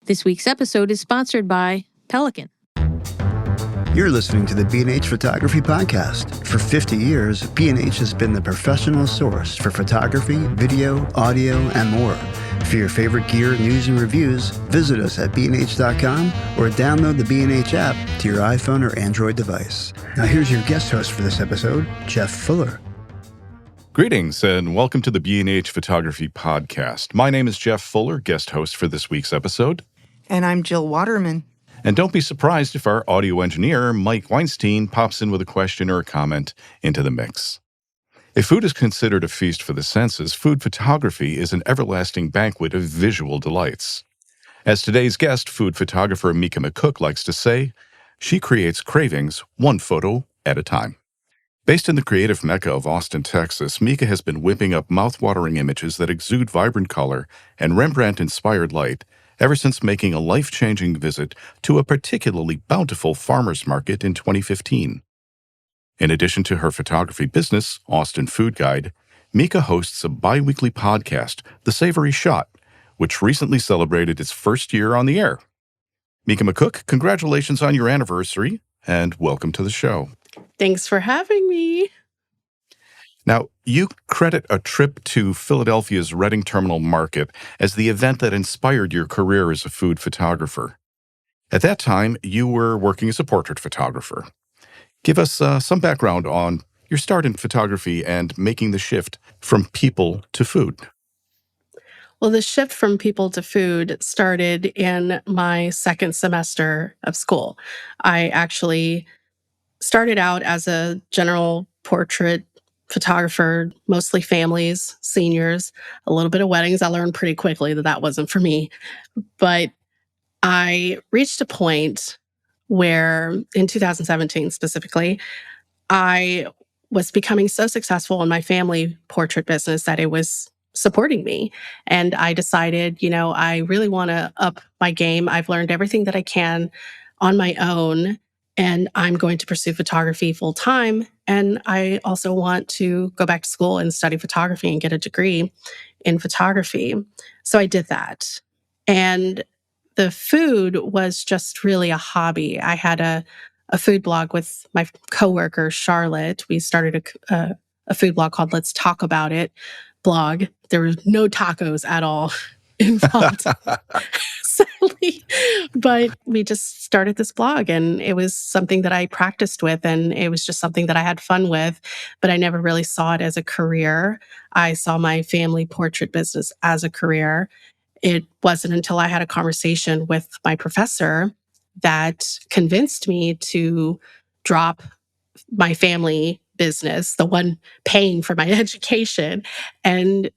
This week's episode is sponsored by Pelican. You're listening to the B&H Photography Podcast. For 50 years, B&H has been the professional source for photography, video, audio, and more. For your favorite gear, news, and reviews, visit us at bnh.com or download the B&H app to your iPhone or Android device. Now here's your guest host for this episode, Jeff Fuller. Greetings and welcome to the B&H Photography Podcast. My name is Jeff Fuller, guest host for this week's episode. And I'm Jill Waterman. And don't be surprised if our audio engineer, Mike Weinstein, pops in with a question or a comment into the mix. If food is considered a feast for the senses, food photography is an everlasting banquet of visual delights. As today's guest, food photographer Mica McCook likes to say, she creates cravings one photo at a time. Based in the creative mecca of Austin, Texas, Mica has been whipping up mouth-watering images that exude vibrant color and Rembrandt-inspired light ever since making a life-changing visit to a particularly bountiful farmer's market in 2015. In addition to her photography business, Austin Food Guide, Mica hosts a biweekly podcast, The Savory Shot, which recently celebrated its first year on the air. Mica McCook, congratulations on your anniversary, and welcome to the show. Thanks for having me. Now, you credit a trip to Philadelphia's Reading Terminal Market as the event that inspired your career as a food photographer. At that time, you were working as a portrait photographer. Give us some background on your start in photography and making the shift from people to food. Well, the shift from people to food started in my second semester of school. I actually started out as a general portrait photographer, mostly families, seniors, a little bit of weddings. I learned pretty quickly that that wasn't for me. But I reached a point where, in 2017 specifically, I was becoming so successful in my family portrait business that it was supporting me. And I decided, I really want to up my game. I've learned everything that I can on my own, and I'm going to pursue photography full time. And I also want to go back to school and study photography and get a degree in photography. So I did that. And the food was just really a hobby. I had a food blog with my coworker, Charlotte. We started a food blog called Let's Talk About It blog. There were no tacos at all involved, sadly. But we just started this blog, and it was something that I practiced with, and it was just something that I had fun with, but I never really saw it as a career. I saw my family portrait business as a career. It wasn't until I had a conversation with my professor that convinced me to drop my family business, the one paying for my education, and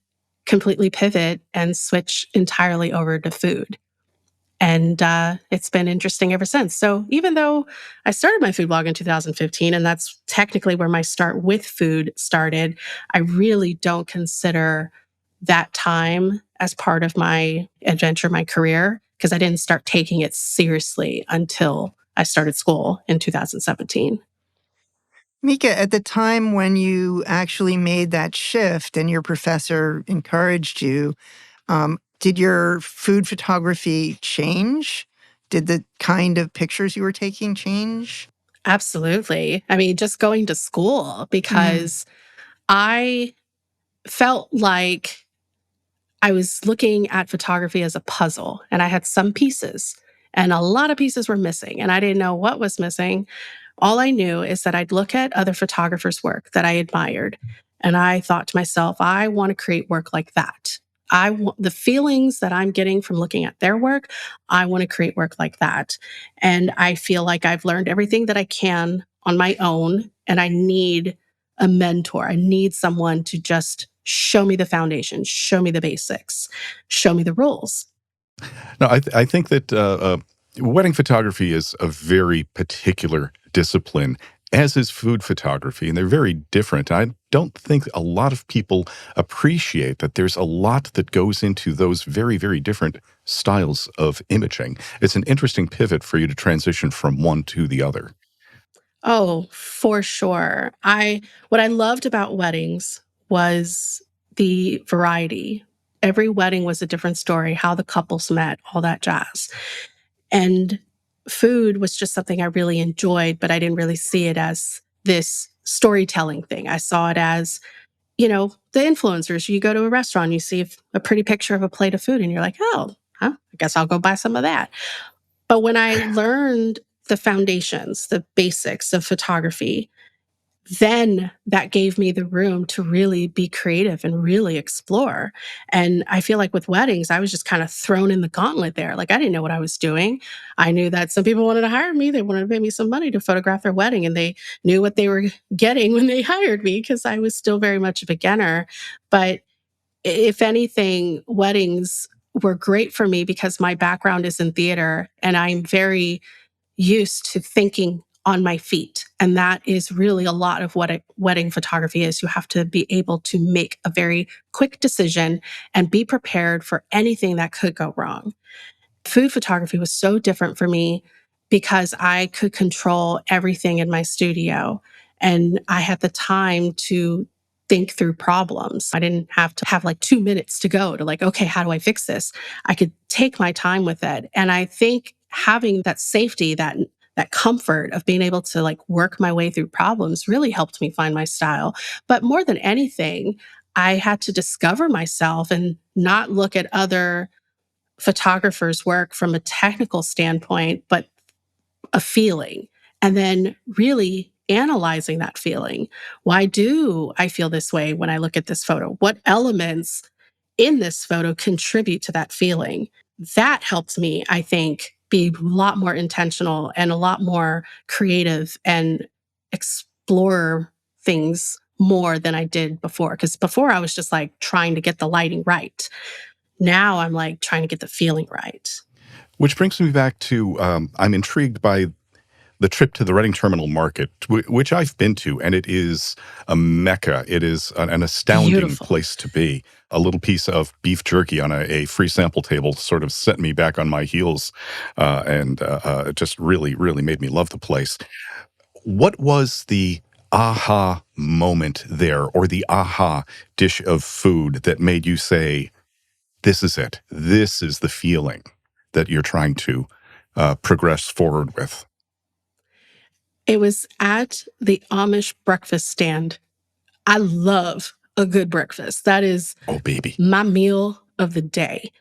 completely pivot and switch entirely over to food. And it's been interesting ever since. So even though I started my food blog in 2015, and that's technically where my start with food started, I really don't consider that time as part of my adventure, my career, because I didn't start taking it seriously until I started school in 2017. Mica, at the time when you actually made that shift and your professor encouraged you, did your food photography change? Did the kind of pictures you were taking change? Absolutely. I mean, just going to school, because I felt like I was looking at photography as a puzzle, and I had some pieces, and a lot of pieces were missing, and I didn't know what was missing. All I knew is that I'd look at other photographers' work that I admired, and I thought to myself, I want to create work like that. I want the feelings that I'm getting from looking at their work. I want to create work like that. And I feel like I've learned everything that I can on my own, and I need a mentor. I need someone to just show me the foundation, show me the basics, show me the rules. Now, I think that wedding photography is a very particular discipline, as is food photography, and they're very different. I don't think a lot of people appreciate that there's a lot that goes into those very, very different styles of imaging. It's an interesting pivot for you to transition from one to the other. Oh, for sure. What I loved about weddings was the variety. Every wedding was a different story, how the couples met, all that jazz. And food was just something I really enjoyed, but I didn't really see it as this storytelling thing. I saw it as, the influencers. You go to a restaurant, you see a pretty picture of a plate of food, and you're like, oh, huh, I guess I'll go buy some of that. But when I learned the foundations, the basics of photography, then that gave me the room to really be creative and really explore. And I feel like with weddings, I was just kind of thrown in the gauntlet there. Like I didn't know what I was doing. I knew that some people wanted to hire me. They wanted to pay me some money to photograph their wedding, and they knew what they were getting when they hired me because I was still very much a beginner. But if anything, weddings were great for me because my background is in theater and I'm very used to thinking on my feet. And that is really a lot of what a wedding photography is. You have to be able to make a very quick decision and be prepared for anything that could go wrong. Food photography was so different for me because I could control everything in my studio and I had the time to think through problems. I didn't have to have like 2 minutes to go to like, okay, how do I fix this? I could take my time with it. And I think having that safety, that comfort of being able to like work my way through problems really helped me find my style. But more than anything, I had to discover myself and not look at other photographers' work from a technical standpoint, but a feeling. And then really analyzing that feeling. Why do I feel this way when I look at this photo? What elements in this photo contribute to that feeling? That helped me, I think, be a lot more intentional and a lot more creative and explore things more than I did before. Because before I was just like trying to get the lighting right. Now I'm like trying to get the feeling right. Which brings me back to I'm intrigued by the trip to the Reading Terminal Market, which I've been to, and it is a mecca. It is an astounding Beautiful. place to be. A little piece of beef jerky on a free sample table sort of set me back on my heels, and it just really, really made me love the place. What was the aha moment there, or the aha dish of food that made you say, this is it. This is the feeling that you're trying to progress forward with? It was at the Amish breakfast stand. I love a good breakfast. That is Oh, baby. my meal of the day.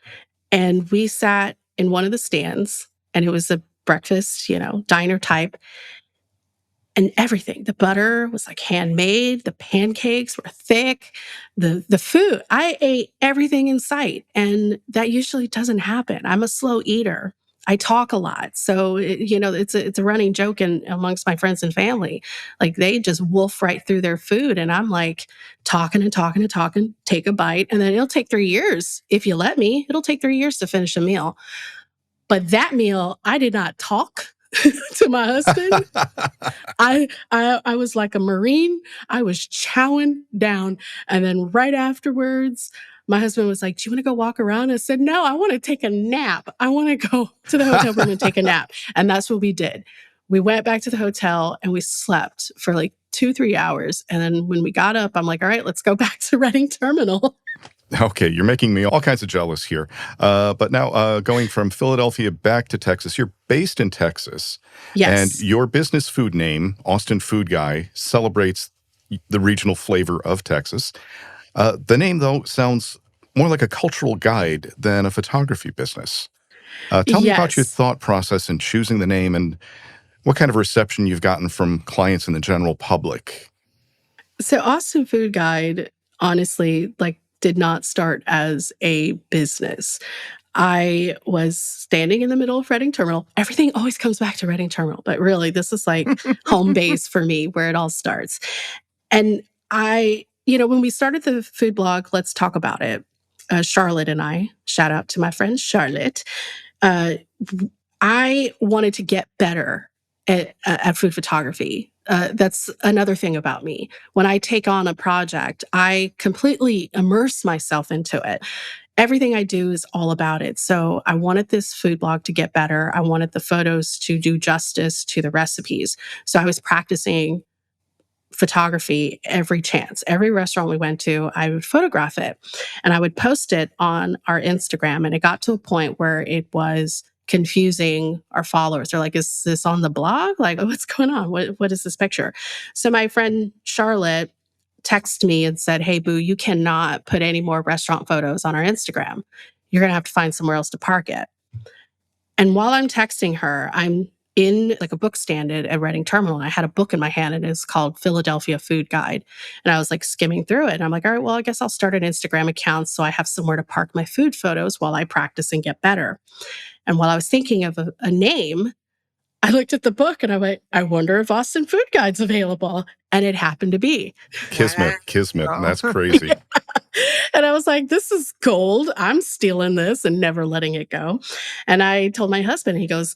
And we sat in one of the stands, and it was a breakfast, diner type. And everything. The butter was like handmade. The pancakes were thick. The food, I ate everything in sight. And that usually doesn't happen. I'm a slow eater. I talk a lot. So, it's a running joke amongst my friends and family. Like they just wolf right through their food. And I'm like talking and talking and talking, take a bite. And then it'll take 3 years. If you let me, it'll take 3 years to finish a meal. But that meal, I did not talk to my husband. I was like a Marine. I was chowing down. And then right afterwards, my husband was like, do you want to go walk around? I said, no, I want to take a nap. I want to go to the hotel room and take a nap. And that's what we did. We went back to the hotel and we slept for like 2-3 hours. And then when we got up, I'm like, all right, let's go back to Reading Terminal. Okay, you're making me all kinds of jealous here. But now going from Philadelphia back to Texas, you're based in Texas. Yes. And your business food name, Austin Food Guy, celebrates the regional flavor of Texas. The name, though, sounds more like a cultural guide than a photography business. Tell me about your Yes. thought process in choosing the name and what kind of reception you've gotten from clients and the general public. So Austin Food Guide, honestly, did not start as a business. I was standing in the middle of Reading Terminal. Everything always comes back to Reading Terminal, but really, this is like home base for me, where it all starts. And when we started the food blog, Let's Talk About It, Charlotte and I, shout out to my friend Charlotte, uh, I wanted to get better at food photography. That's another thing about me. When I take on a project, I completely immerse myself into it. Everything I do is all about it. So I wanted this food blog to get better. I wanted the photos to do justice to the recipes. So I was practicing photography every chance. Every restaurant we went to, I would photograph it and I would post it on our Instagram. And it got to a point where it was confusing our followers. They're like, is this on the blog? Like, what's going on? What is this picture? So my friend Charlotte texted me and said, hey, boo, you cannot put any more restaurant photos on our Instagram. You're going to have to find somewhere else to park it. And while I'm texting her, I'm in like a book stand at Reading Terminal. And I had a book in my hand and it's called Philadelphia Food Guide. And I was like skimming through it. And I'm like, all right, well, I guess I'll start an Instagram account so I have somewhere to park my food photos while I practice and get better. And while I was thinking of a name, I looked at the book and I went, I wonder if Austin Food Guide's available. And it happened to be. Kismet. Wow. That's crazy. And I was like, this is gold. I'm stealing this and never letting it go. And I told my husband, he goes,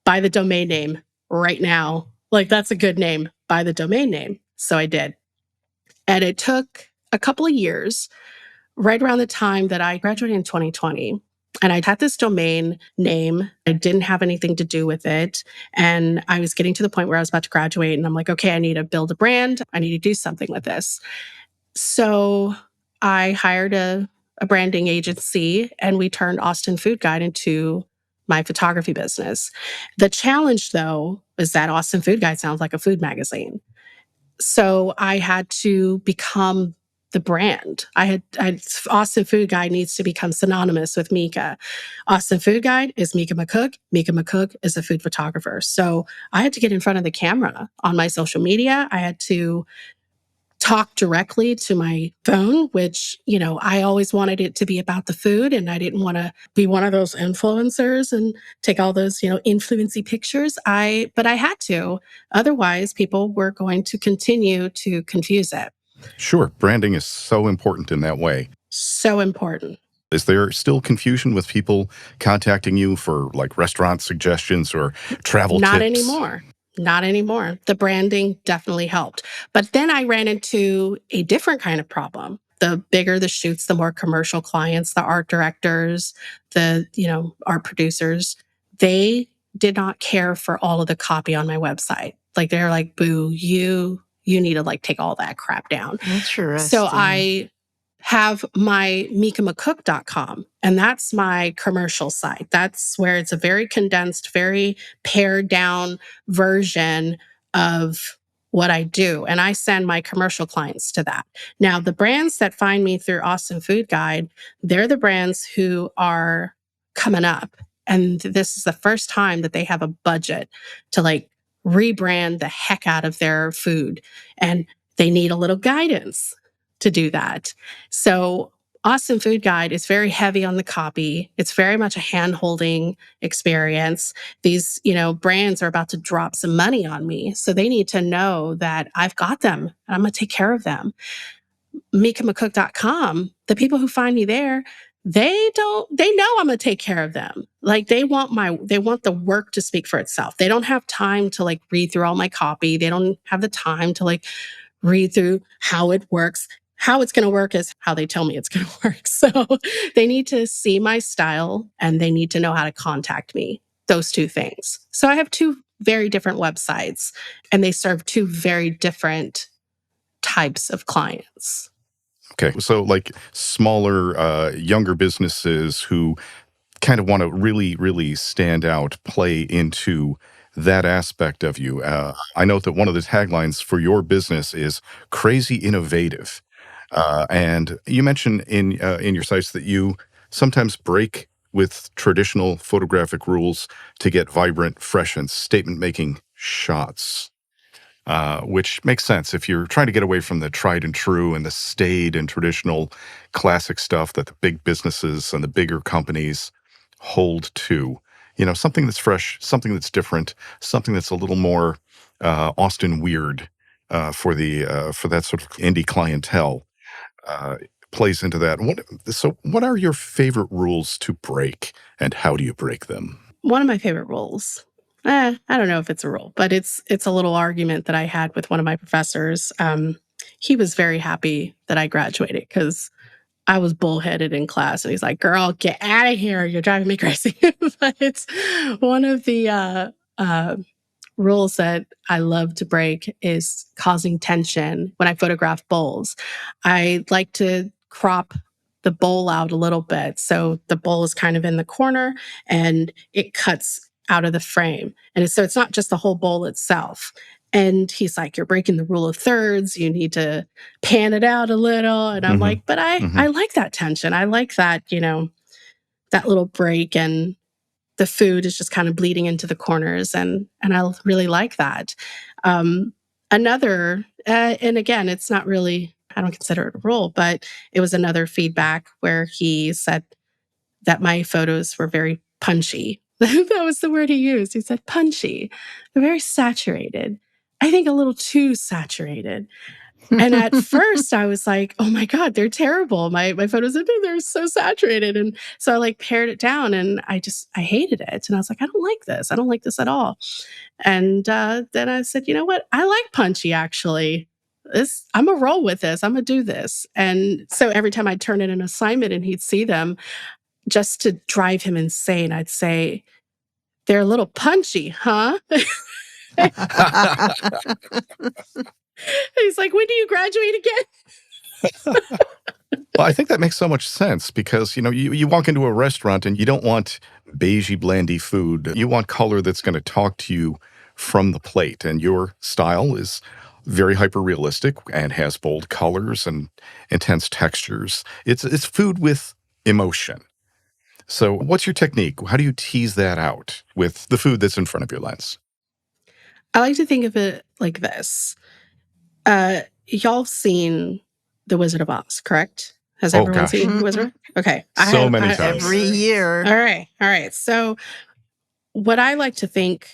buy the domain name right now. Like, that's a good name. Buy the domain name. So I did. And it took a couple of years, right around the time that I graduated in 2020. And I had this domain name. I didn't have anything to do with it. And I was getting to the point where I was about to graduate. And I'm like, okay, I need to build a brand. I need to do something with this. So I hired a branding agency and we turned Austin Food Guide into my photography business. The challenge, though, is that Austin Food Guide sounds like a food magazine. So I had to become the brand. Austin Food Guide needs to become synonymous with Mica. Austin Food Guide is Mica McCook. Mica McCook is a food photographer. So I had to get in front of the camera on my social media. I had to talk directly to my phone, which, I always wanted it to be about the food and I didn't want to be one of those influencers and take all those, influency pictures. But I had to. Otherwise, people were going to continue to confuse it. Sure. Branding is so important in that way. So important. Is there still confusion with people contacting you for like restaurant suggestions or travel Not tips? anymore. Not anymore. The branding definitely helped. But then I ran into a different kind of problem. The bigger the shoots, the more commercial clients, the art directors, the, art producers, they did not care for all of the copy on my website. Like they're like, boo, you need to like take all that crap down. Interesting. So I have my micamccook.com, and that's my commercial site. That's where it's a very condensed, very pared down version of what I do. And I send my commercial clients to that. Now, the brands that find me through Austin Food Guide, they're the brands who are coming up. And this is the first time that they have a budget to like rebrand the heck out of their food. And they need a little guidance to do that. So Austin Food Guide is very heavy on the copy. It's very much a hand-holding experience. These, brands are about to drop some money on me. So they need to know that I've got them and I'm going to take care of them. MicaMcCook.com, the people who find me there, they know I'm going to take care of them. Like they want the work to speak for itself. They don't have time to like read through all my copy. They don't have the time to like read through how it works. How it's going to work is how they tell me it's going to work. So they need to see my style and they need to know how to contact me. Those two things. So I have two very different websites and they serve two very different types of clients. Okay. So like smaller, younger businesses who kind of want to really, really stand out, play into that aspect of you. I note that one of the taglines for your business is crazy innovative. And you mentioned in your sites that you sometimes break with traditional photographic rules to get vibrant, fresh, and statement-making shots, which makes sense if you're trying to get away from the tried and true and the staid and traditional classic stuff that the big businesses and the bigger companies hold to. Something that's fresh, something that's different, something that's a little more Austin weird for that sort of indie clientele. Plays into that. What are your favorite rules to break, and how do you break them? One of my favorite rules. I don't know if it's a rule, but it's a little argument that I had with one of my professors. He was very happy that I graduated because I was bullheaded in class, and he's like, "Girl, get out of here! You're driving me crazy." But it's one of the rules that I love to break is causing tension when I photograph bowls. I like to crop the bowl out a little bit. So the bowl is kind of in the corner and it cuts out of the frame. And so it's not just the whole bowl itself. And he's like, you're breaking the rule of thirds. You need to pan it out a little. And I'm like, but I like that tension. I like that, that little break, and the food is just kind of bleeding into the corners. And I really like that. Another, and again, it's not really, I don't consider it a rule, but it was another feedback where he said that my photos were very punchy. That was the word he used. He said punchy. They're very saturated. I think a little too saturated. And at first I was like, oh my God, they're terrible. My photos, they're so saturated. And so I like pared it down, and I hated it. And I was like, I don't like this. I don't like this at all. And then I said, you know what? I like punchy actually. I'm gonna roll with this. I'm gonna do this. And so every time I'd turn in an assignment and he'd see them, just to drive him insane, I'd say, they're a little punchy, huh? He's like, when do you graduate again? Well, I think that makes so much sense because, you walk into a restaurant and you don't want beigey, blandy food. You want color that's going to talk to you from the plate. And your style is very hyper-realistic and has bold colors and intense textures. It's food with emotion. So what's your technique? How do you tease that out with the food that's in front of your lens? I like to think of it like this. Y'all seen The Wizard of Oz, correct? Has Oh, everyone gosh. seen The Wizard? Okay. So many times. Every year. All right. So what I like to think,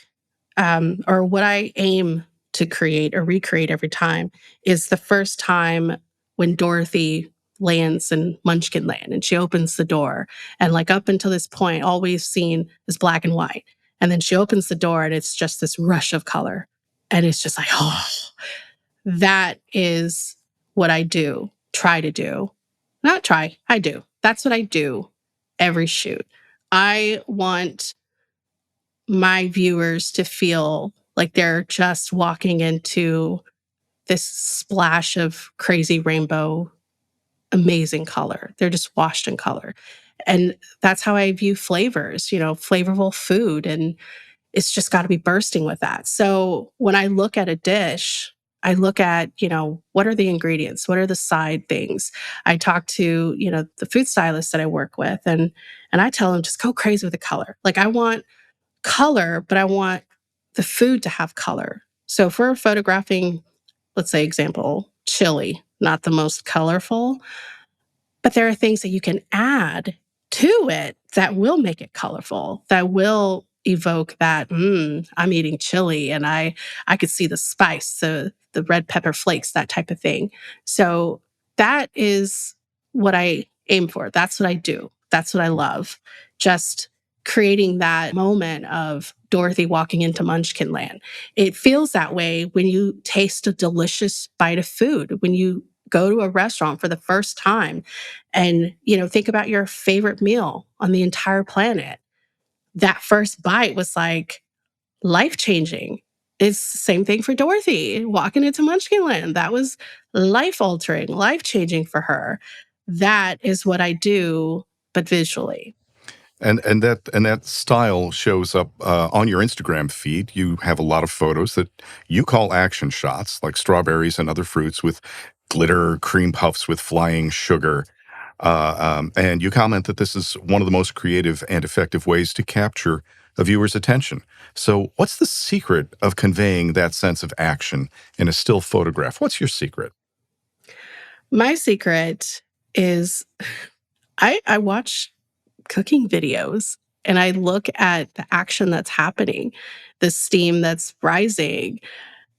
or what I aim to create or recreate every time, is the first time when Dorothy lands in Munchkin Land and she opens the door. And like up until this point, all we've seen is black and white. And then she opens the door and it's just this rush of color. And it's just like, oh, that is what I do, try to do. Not try, I do. That's what I do every shoot. I want my viewers to feel like they're just walking into this splash of crazy rainbow, amazing color. They're just washed in color. And that's how I view flavors, flavorful food. And it's just got to be bursting with that. So when I look at a dish, I look at, what are the ingredients? What are the side things? I talk to, the food stylists that I work with, and I tell them, just go crazy with the color. Like I want color, but I want the food to have color. So if we're photographing, let's say example, chili, not the most colorful, but there are things that you can add to it that will make it colorful, that will evoke that, I'm eating chili and I could see the spice, the red pepper flakes, that type of thing. So that is what I aim for. That's what I do. That's what I love. Just creating that moment of Dorothy walking into Munchkin Land. It feels that way when you taste a delicious bite of food, when you go to a restaurant for the first time and, think about your favorite meal on the entire planet. That first bite was like life-changing. It's the same thing for Dorothy walking into Munchkin Land. That was life-altering, life-changing for her. That is what I do, but visually. And that style shows up on your Instagram feed. You have a lot of photos that you call action shots, like strawberries and other fruits with glitter, cream puffs with flying sugar. And you comment that this is one of the most creative and effective ways to capture a viewer's attention. So what's the secret of conveying that sense of action in a still photograph? What's your secret? My secret is I watch cooking videos and I look at the action that's happening, the steam that's rising.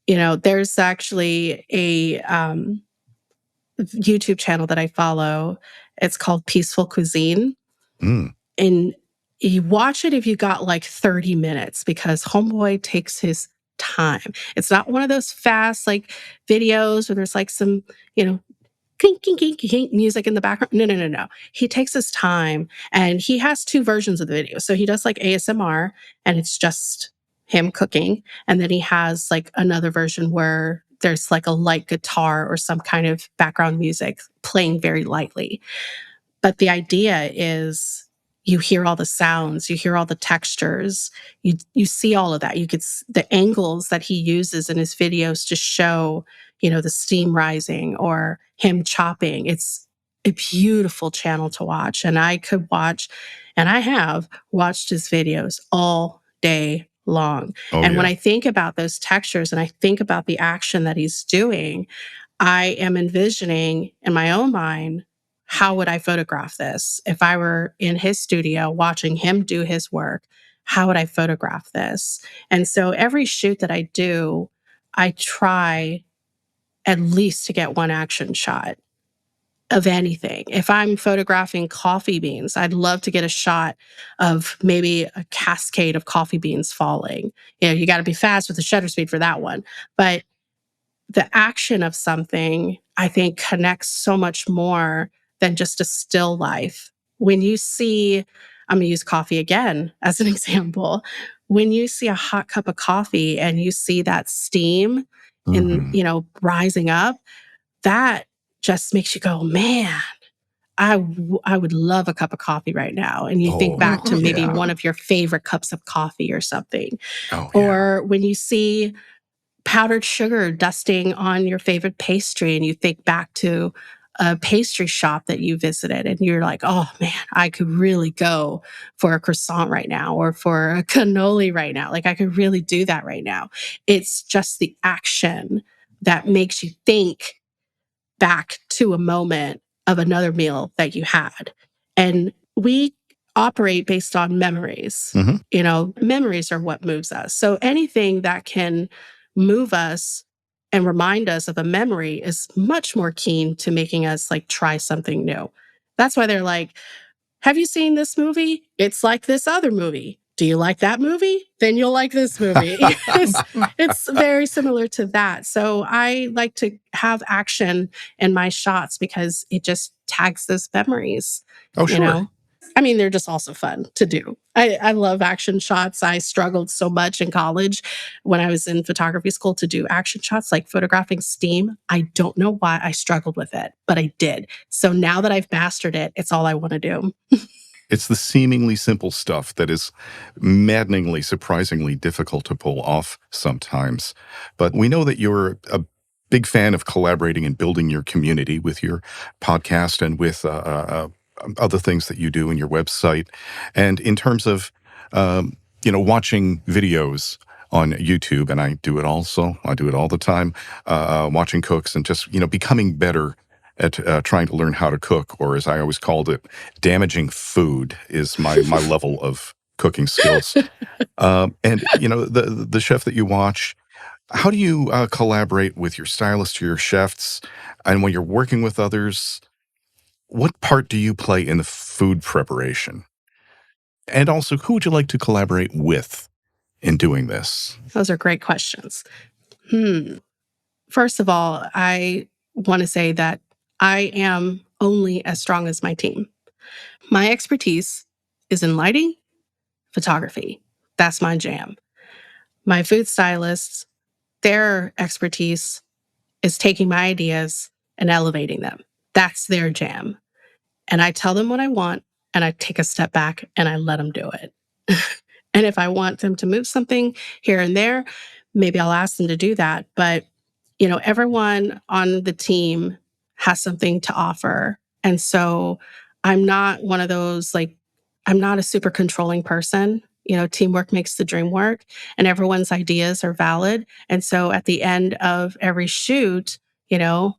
There's actually a YouTube channel that I follow. It's called Peaceful Cuisine. Mm. And you watch it if you got like 30 minutes because homeboy takes his time. It's not one of those fast like videos where there's like some, kink, kink, kink, kink music in the background. No. He takes his time and he has two versions of the video. So he does like ASMR and it's just him cooking. And then he has like another version where there's like a light guitar or some kind of background music playing very lightly. But the idea is you hear all the sounds, you hear all the textures, you see all of that. You could the angles that he uses in his videos to show, the steam rising or him chopping. It's a beautiful channel to watch. And I could watch, and I have watched his videos all day long. Oh, And when yeah. I think about those textures and I think about the action that he's doing, I am envisioning in my own mind, how would I photograph this? If I were in his studio watching him do his work, how would I photograph this? And so every shoot that I do, I try at least to get one action shot of anything. If I'm photographing coffee beans, I'd love to get a shot of maybe a cascade of coffee beans falling. You got to be fast with the shutter speed for that one. But the action of something, I think, connects so much more than just a still life. When you see, I'm gonna use coffee again as an example. When you see a hot cup of coffee and you see that steam in, Mhm. rising up, that just makes you go, man, I would love a cup of coffee right now. And you think Oh, back to maybe yeah. one of your favorite cups of coffee or something. Oh, yeah. Or when you see powdered sugar dusting on your favorite pastry and you think back to a pastry shop that you visited and you're like, oh man, I could really go for a croissant right now or for a cannoli right now. Like I could really do that right now. It's just the action that makes you think back to a moment of another meal that you had. And we operate based on memories. Mhm. Memories are what moves us. So anything that can move us and remind us of a memory is much more keen to making us like try something new. That's why they're like, have you seen this movie? It's like this other movie. Do you like that movie? Then you'll like this movie. it's very similar to that. So I like to have action in my shots because it just tags those memories, Oh, you sure. know? I mean, they're just also fun to do. I love action shots. I struggled so much in college when I was in photography school to do action shots, like photographing steam. I don't know why I struggled with it, but I did. So now that I've mastered it, it's all I want to do. It's the seemingly simple stuff that is maddeningly, surprisingly difficult to pull off sometimes. But we know that you're a big fan of collaborating and building your community with your podcast and with other things that you do in your website. And in terms of, watching videos on YouTube, and I do it also, I do it all the time, watching cooks and just, becoming better at trying to learn how to cook, or as I always called it, damaging food is my level of cooking skills. And the chef that you watch, how do you collaborate with your stylist or your chefs? And when you're working with others, what part do you play in the food preparation? And also, who would you like to collaborate with in doing this? Those are great questions. First of all, I want to say that I am only as strong as my team. My expertise is in lighting, photography. That's my jam. My food stylists, their expertise is taking my ideas and elevating them. That's their jam. And I tell them what I want and I take a step back and I let them do it. And if I want them to move something here and there, maybe I'll ask them to do that. But, everyone on the team has something to offer. And so I'm not one of those, like, I'm not a super controlling person. Teamwork makes the dream work and everyone's ideas are valid. And so at the end of every shoot,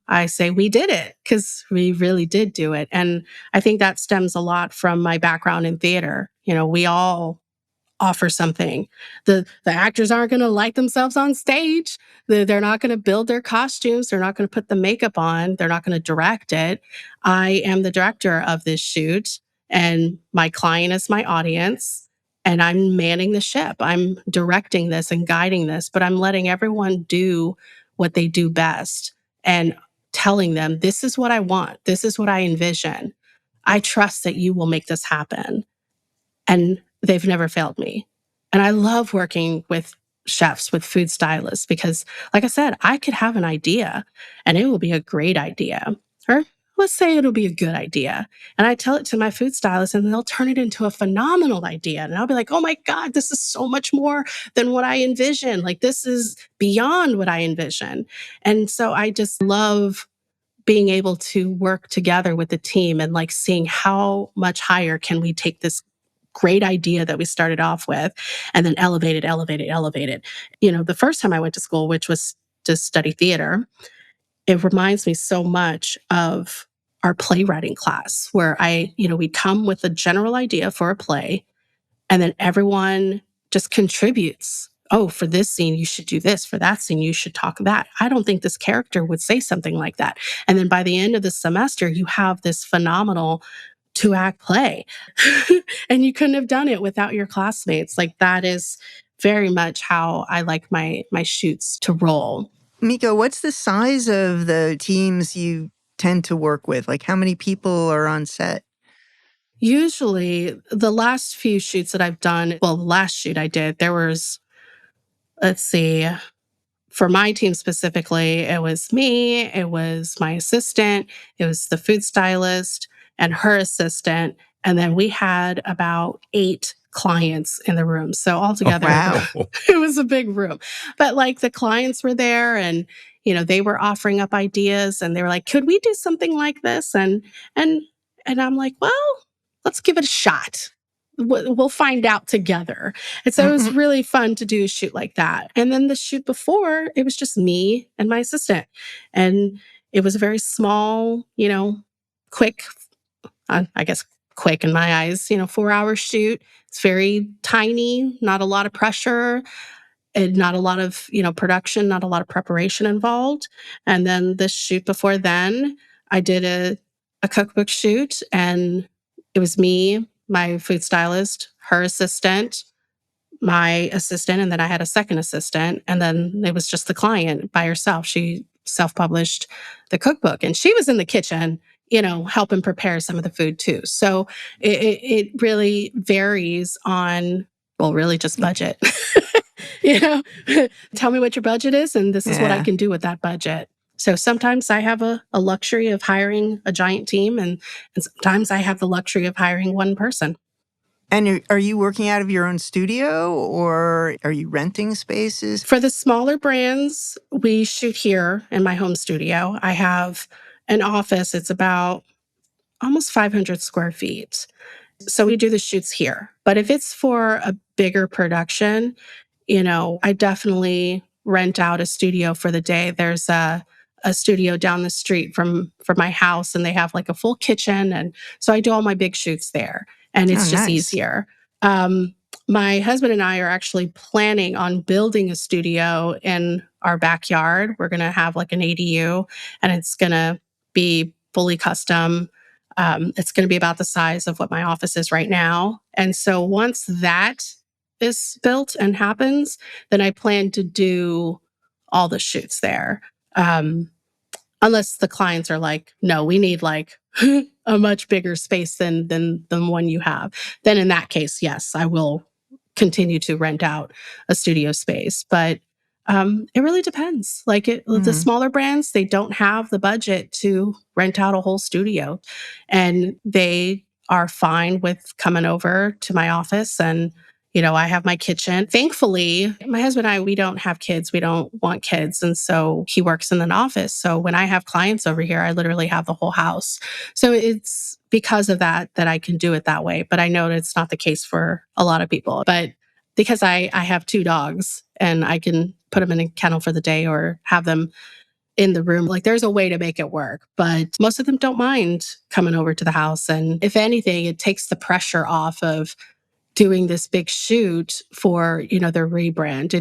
I say, we did it because we really did do it. And I think that stems a lot from my background in theater. We all offer something. The actors aren't going to light themselves on stage. They're not going to build their costumes. They're not going to put the makeup on. They're not going to direct it. I am the director of this shoot, and my client is my audience. And I'm manning the ship. I'm directing this and guiding this, but I'm letting everyone do what they do best and telling them, this is what I want. This is what I envision. I trust that you will make this happen. And they've never failed me. And I love working with chefs, with food stylists, because, like I said, I could have an idea and it will be a great idea. Or let's say it'll be a good idea. And I tell it to my food stylist and they'll turn it into a phenomenal idea. And I'll be like, oh my God, this is so much more than what I envisioned. Like, this is beyond what I envisioned. And so I just love being able to work together with the team and like seeing how much higher can we take this great idea that we started off with and then elevate it, elevate it, elevate it. The first time I went to school, which was to study theater, it reminds me so much of our playwriting class where we'd come with a general idea for a play and then everyone just contributes. Oh, for this scene, you should do this. For that scene, you should talk that. I don't think this character would say something like that. And then by the end of the semester, you have this phenomenal 2-act play. And you couldn't have done it without your classmates. Like, that is very much how I like my shoots to roll. Mica, what's the size of the teams you tend to work with? Like, how many people are on set? Usually, the last few shoots that I've done, well, the last shoot I did, there was, let's see, for my team specifically, it was me, it was my assistant, it was the food stylist and her assistant. And then we had about 8 clients in the room. So altogether, Wow. it was a big room. But like, the clients were there and they were offering up ideas and they were like, could we do something like this? And I'm like, well, let's give it a shot. We'll find out together. And so it was really fun to do a shoot like that. And then the shoot before, it was just me and my assistant. And it was a very small, quick, I guess quick in my eyes, 4-hour shoot. It's very tiny, not a lot of pressure and not a lot of, production, not a lot of preparation involved. And then the shoot before then, I did a cookbook shoot and it was me, my food stylist, her assistant, my assistant, and then I had a second assistant. And then it was just the client by herself. She self-published the cookbook and she was in the kitchen, helping prepare some of the food too. So it really varies on, well, really just budget. Tell me what your budget is, and this is what I Yeah. can do with that budget. So sometimes I have a luxury of hiring a giant team, and sometimes I have the luxury of hiring one person. And are you working out of your own studio or are you renting spaces? For the smaller brands, we shoot here in my home studio. I have an office. It's about almost 500 square feet. So we do the shoots here. But if it's for a bigger production, I definitely rent out a studio for the day. There's a studio down the street from my house, and they have like a full kitchen. And so I do all my big shoots there, and it's Oh, just nice. easier. My husband and I are actually planning on building a studio in our backyard. We're going to have like an ADU, and it's going to be fully custom. It's going to be about the size of what my office is right now. And so once that is built and happens, then I plan to do all the shoots there. Unless the clients are like, no, we need like a much bigger space than the one you have. Then in that case, yes, I will continue to rent out a studio space. But it really depends. Like the smaller brands, they don't have the budget to rent out a whole studio, and they are fine with coming over to my office. And I have my kitchen. Thankfully, my husband and I, we don't have kids. We don't want kids. And so he works in an office. So when I have clients over here, I literally have the whole house. So it's because of that I can do it that way. But I know it's not the case for a lot of people. But because I have 2 dogs and I can put them in a kennel for the day or have them in the room, like there's a way to make it work. But most of them don't mind coming over to the house. And if anything, it takes the pressure off of doing this big shoot for, their rebrand.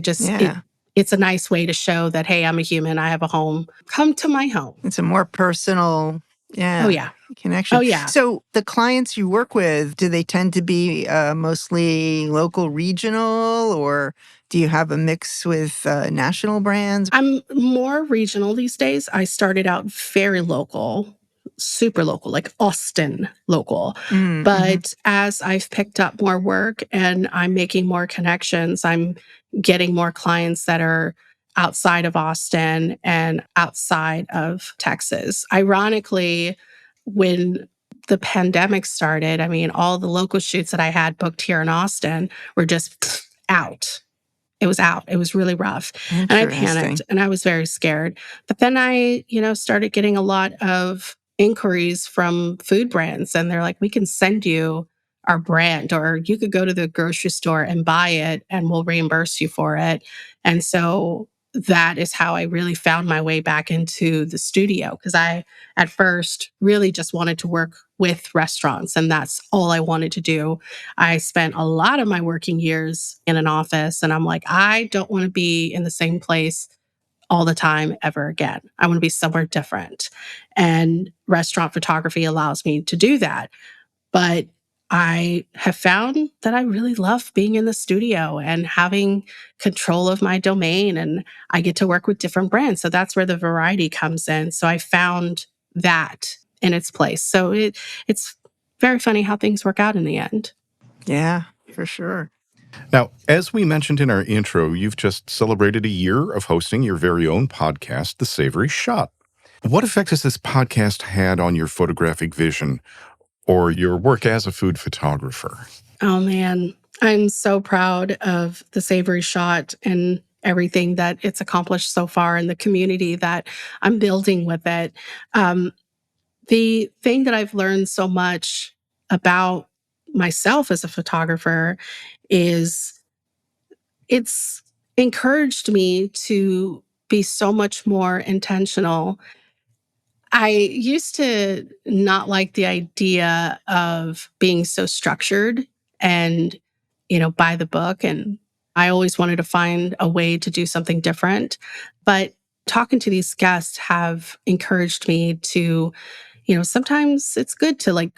It's a nice way to show that, hey, I'm a human. I have a home. Come to my home. It's a more personal, Oh, yeah. connection. Oh, yeah. So the clients you work with, do they tend to be mostly local, regional, or do you have a mix with national brands? I'm more regional these days. I started out very local. super local, like Austin local. Mm-hmm. But as I've picked up more work and I'm making more connections, I'm getting more clients that are outside of Austin and outside of Texas. Ironically, when the pandemic started, I mean, all the local shoots that I had booked here in Austin were just out. It was out. It was really rough. And I panicked and I was very scared. But then I, started getting a lot of inquiries from food brands, and they're like, we can send you our brand, or you could go to the grocery store and buy it and we'll reimburse you for it. And so that is how I really found my way back into the studio, because I at first really just wanted to work with restaurants, and that's all I wanted to do. I spent a lot of my working years in an office, and I'm like, I don't want to be in the same place all the time ever again. I want to be somewhere different. And restaurant photography allows me to do that. But I have found that I really love being in the studio and having control of my domain, and I get to work with different brands. So that's where the variety comes in. So I found that in its place. So it's very funny how things work out in the end. Yeah, for sure. Now, as we mentioned in our intro, you've just celebrated a year of hosting your very own podcast, The Savory Shot. What effect has this podcast had on your photographic vision or your work as a food photographer? Oh, man. I'm so proud of The Savory Shot and everything that it's accomplished so far and the community that I'm building with it. The thing that I've learned so much about myself as a photographer is it's encouraged me to be so much more intentional. I used to not like the idea of being so structured and, by the book. And I always wanted to find a way to do something different. But talking to these guests have encouraged me to, sometimes it's good to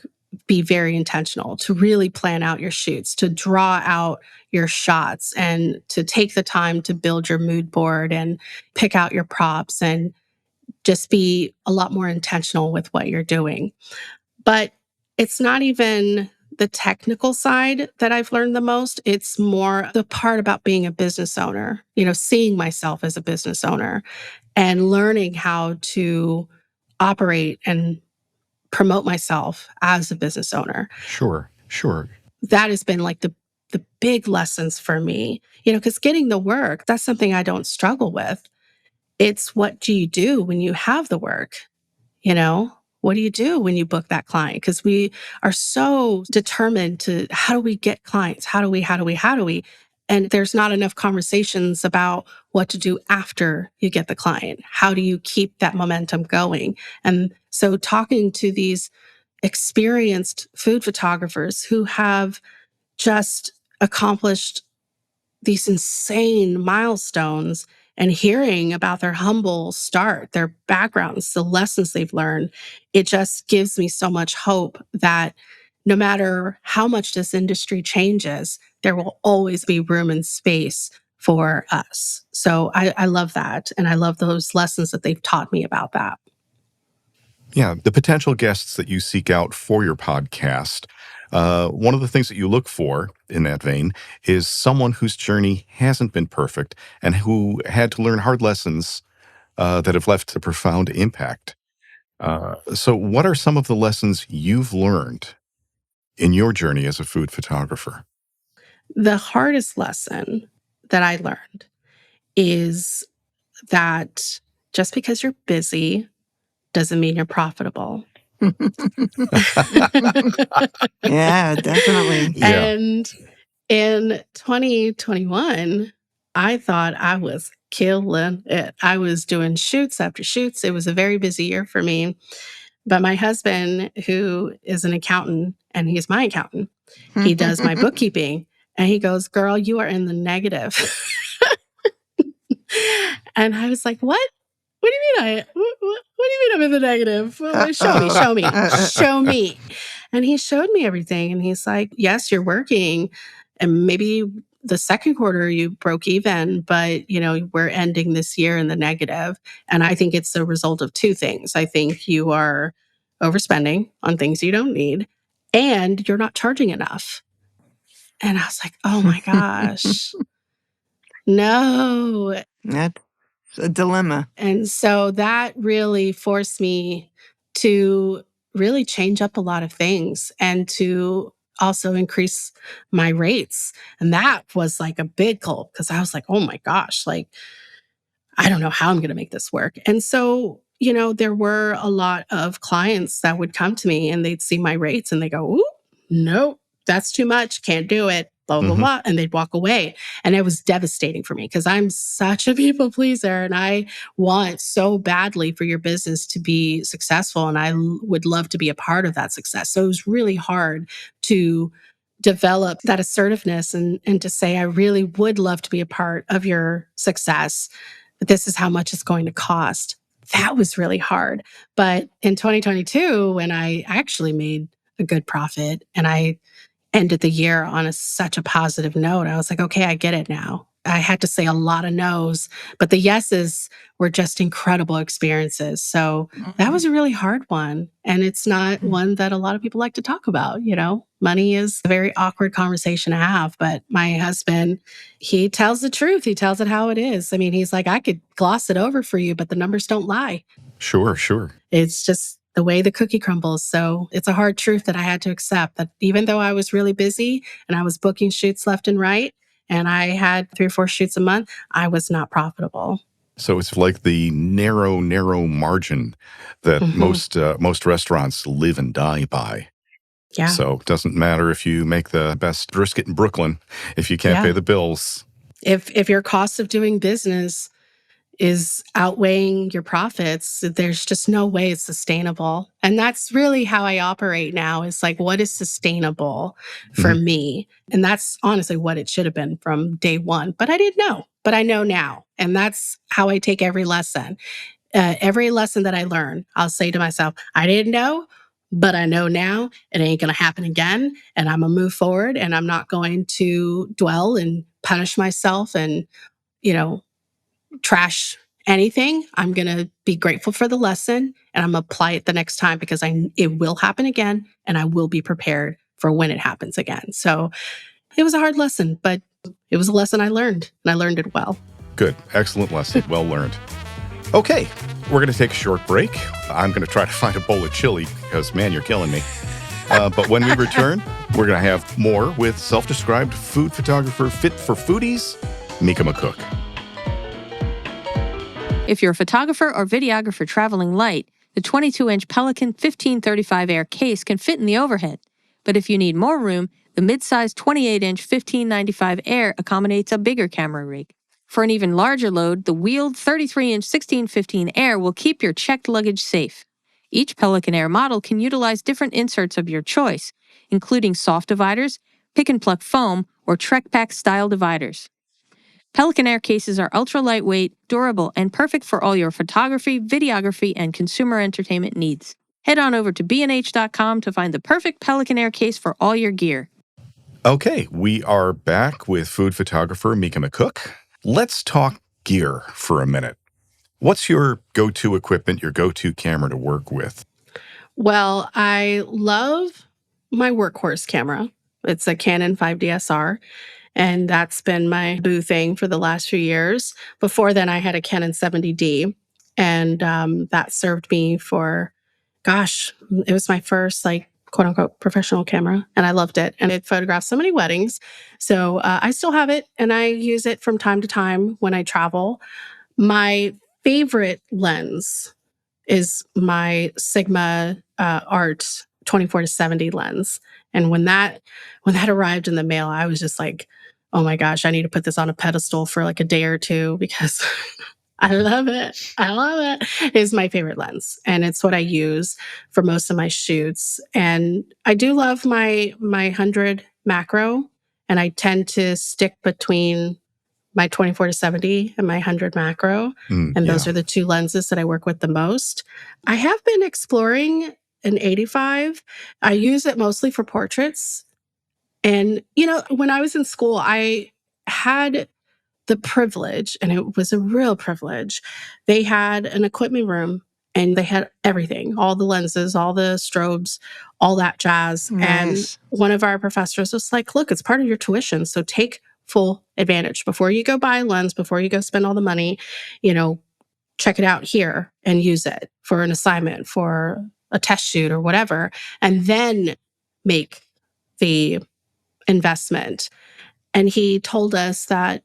be very intentional, to really plan out your shoots, to draw out your shots, and to take the time to build your mood board and pick out your props and just be a lot more intentional with what you're doing. But it's not even the technical side that I've learned the most. It's more the part about being a business owner, seeing myself as a business owner and learning how to operate and promote myself as a business owner. Sure. That has been like the big lessons for me, because getting the work, that's something I don't struggle with. It's what do you do when you have the work? What do you do when you book that client? Because we are so determined to, how do we get clients? How do we? And there's not enough conversations about what to do after you get the client. How do you keep that momentum going? And so talking to these experienced food photographers who have just accomplished these insane milestones and hearing about their humble start, their backgrounds, the lessons they've learned, it just gives me so much hope that no matter how much this industry changes, there will always be room and space for us. So I love that. And I love those lessons that they've taught me about that. Yeah, the potential guests that you seek out for your podcast, one of the things that you look for in that vein is someone whose journey hasn't been perfect and who had to learn hard lessons that have left a profound impact. So what are some of the lessons you've learned in your journey as a food photographer? The hardest lesson that I learned is that just because you're busy doesn't mean you're profitable. Yeah, definitely. Yeah. And in 2021, I thought I was killing it. I was doing shoots after shoots. It was a very busy year for me. But my husband, who is an accountant, and he's my accountant, he does my bookkeeping. And he goes, "Girl, you are in the negative." And I was like, "What? What do you mean what do you mean I'm in the negative? Well, show me." And he showed me everything. And he's like, "Yes, you're working. And maybe the second quarter you broke even, but we're ending this year in the negative." And I think it's a result of two things. I think you are overspending on things you don't need, and you're not charging enough. And I was like, oh my gosh, no. That's a dilemma. And so that really forced me to really change up a lot of things and to also increase my rates. And that was like a big goal because I was like, oh my gosh, like, I don't know how I'm going to make this work. And so, there were a lot of clients that would come to me and they'd see my rates and they go, ooh, no, that's too much. Can't do it. Blah, blah, blah. And they'd walk away. And it was devastating for me because I'm such a people pleaser and I want so badly for your business to be successful. And I would love to be a part of that success. So it was really hard to develop that assertiveness and to say, I really would love to be a part of your success, but this is how much it's going to cost. That was really hard. But in 2022, when I actually made a good profit and I ended the year on such a positive note, I was like, okay, I get it now. I had to say a lot of no's, but the yeses were just incredible experiences. So that was a really hard one. And it's not one that a lot of people like to talk about. Money is a very awkward conversation to have. But my husband, he tells the truth. He tells it how it is. I mean, he's like, I could gloss it over for you, but the numbers don't lie. Sure. It's just the way the cookie crumbles. So it's a hard truth that I had to accept that even though I was really busy and I was booking shoots left and right, and I had 3 or 4 shoots a month, I was not profitable. So it's like the narrow margin that most restaurants live and die by. Yeah. So it doesn't matter if you make the best brisket in Brooklyn if you can't pay the bills. If your cost of doing business is outweighing your profits, there's just no way it's sustainable. And that's really how I operate now. It's like, what is sustainable for me? And that's honestly what it should have been from day one. But I didn't know, but I know now. And that's how I take every lesson. Every lesson that I learn, I'll say to myself, I didn't know, but I know now it ain't going to happen again. And I'm going to move forward and I'm not going to dwell and punish myself and, trash anything. I'm going to be grateful for the lesson and I'm going to apply it the next time because it will happen again and I will be prepared for when it happens again. So it was a hard lesson, but it was a lesson I learned and I learned it well. Good. Excellent lesson. Well learned. Okay. We're going to take a short break. I'm going to try to find a bowl of chili because, man, you're killing me. But when we return, we're going to have more with self-described food photographer fit for foodies, Mica McCook. If you're a photographer or videographer traveling light, the 22-inch Pelican 1535 Air case can fit in the overhead. But if you need more room, the mid-size 28-inch 1595 Air accommodates a bigger camera rig. For an even larger load, the wheeled 33-inch 1615 Air will keep your checked luggage safe. Each Pelican Air model can utilize different inserts of your choice, including soft dividers, pick-and-pluck foam, or Trek Pack-style dividers. Pelican Air cases are ultra-lightweight, durable, and perfect for all your photography, videography, and consumer entertainment needs. Head on over to bnh.com to find the perfect Pelican Air case for all your gear. Okay, we are back with food photographer Mica McCook. Let's talk gear for a minute. What's your go-to equipment, your go-to camera to work with? Well, I love my workhorse camera. It's a Canon 5DSR. And that's been my boo thing for the last few years. Before then, I had a Canon 70D. And that served me for, it was my first, quote unquote, professional camera. And I loved it. And it photographed so many weddings. So I still have it. And I use it from time to time when I travel. My favorite lens is my Sigma Art 24-70 lens. And when that arrived in the mail, I was just like, oh my gosh, I need to put this on a pedestal for like a day or two because I love it. I love it. It's my favorite lens. And it's what I use for most of my shoots. And I do love my 100 macro. And I tend to stick between my 24-70 and my 100 macro. And those are the two lenses that I work with the most. I have been exploring an 85. I use it mostly for portraits. And, when I was in school, I had the privilege, and it was a real privilege. They had an equipment room And they had everything, all the lenses, all the strobes, all that jazz. And Nice. one of our professors was like, look, it's part of your tuition. So take full advantage. Before you go buy a lens, before you go spend all the money, check it out here and use it for an assignment, for a test shoot or whatever, and then make the investment. And he told us that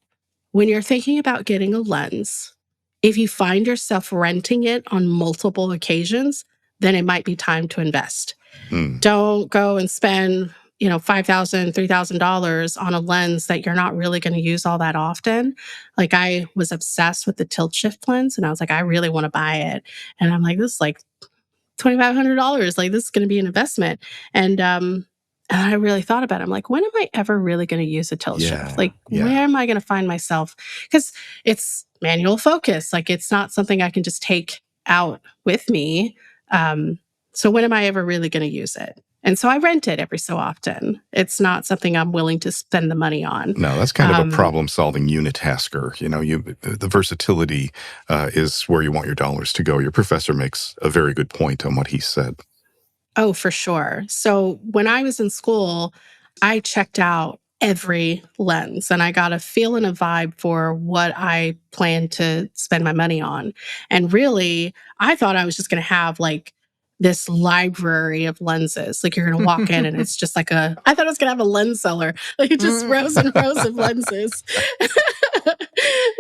when you're thinking about getting a lens, if you find yourself renting it on multiple occasions, then it might be time to invest. Don't go and spend, $5,000, $3,000 on a lens that you're not really going to use all that often. Like I was obsessed with the tilt shift lens and I was like, I really want to buy it. And I'm like, this is like $2,500. Like this is going to be an investment. And I really thought about it. I'm like, when am I ever really going to use a tilt shift? Like, where am I going to find myself? Because it's manual focus. Like, it's not something I can just take out with me. So when am I ever really going to use it? And so I rent it every so often. It's not something I'm willing to spend the money on. No, that's kind of a problem-solving unitasker. The versatility is where you want your dollars to go. Your professor makes a very good point on what he said. Oh, for sure. So when I was in school, I checked out every lens and I got a feel and a vibe for what I planned to spend my money on. And really, I thought I was just going to have like this library of lenses. Like you're going to walk in and it's just like I thought I was going to have a lens cellar, like just rows and rows of lenses.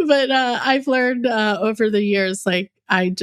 But I've learned over the years, like I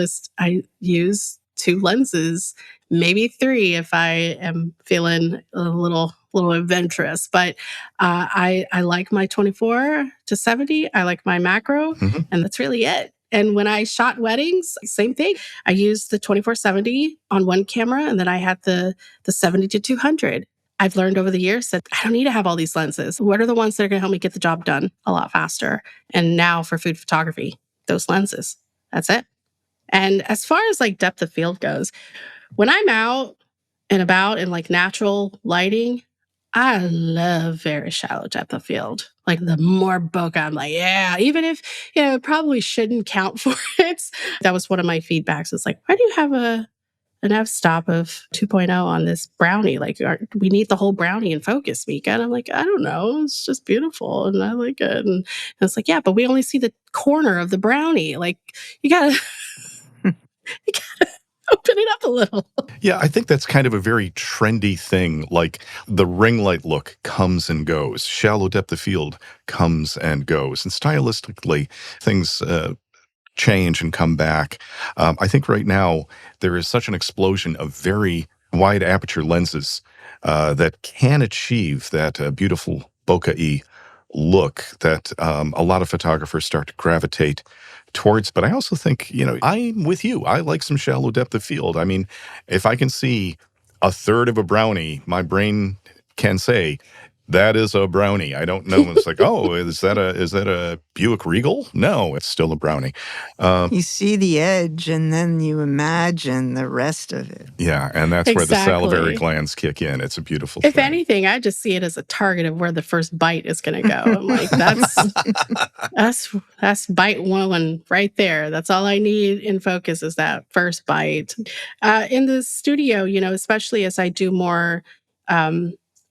use 2 lenses, maybe 3 if I am feeling a little adventurous. But I like my 24-70. I like my macro, and that's really it. And when I shot weddings, same thing. I used the 24-70 on one camera, and then I had the 70-200. I've learned over the years that I don't need to have all these lenses. What are the ones that are going to help me get the job done a lot faster? And now for food photography, those lenses. That's it. And as far as like depth of field goes, when I'm out and about in like natural lighting, I love very shallow depth of field. Like the more bokeh, I'm like, yeah, even if, it probably shouldn't count for it. That was one of my feedbacks. It's like, why do you have an f-stop of 2.0 on this brownie? Like, we need the whole brownie in focus, Mica. And I'm like, I don't know. It's just beautiful. And I like it. And it's like, yeah, but we only see the corner of the brownie. Like, you gotta open it up a little. Yeah, I think that's kind of a very trendy thing. Like the ring light look comes and goes. Shallow depth of field comes and goes. And stylistically, things change and come back. I think right now there is such an explosion of very wide aperture lenses that can achieve that beautiful bokeh-y look that a lot of photographers start to gravitate towards. But I also think, I'm with you. I like some shallow depth of field. I mean, if I can see a third of a brownie, my brain can say, that is a brownie. I don't know. It's like, oh, is that a Buick Regal? No, it's still a brownie. You see the edge and then you imagine the rest of it. Yeah, and that's where the salivary glands kick in. It's a beautiful thing. If anything, I just see it as a target of where the first bite is going to go. I'm like, that's bite 1 right there. That's all I need in focus is that first bite. In the studio, especially as I do more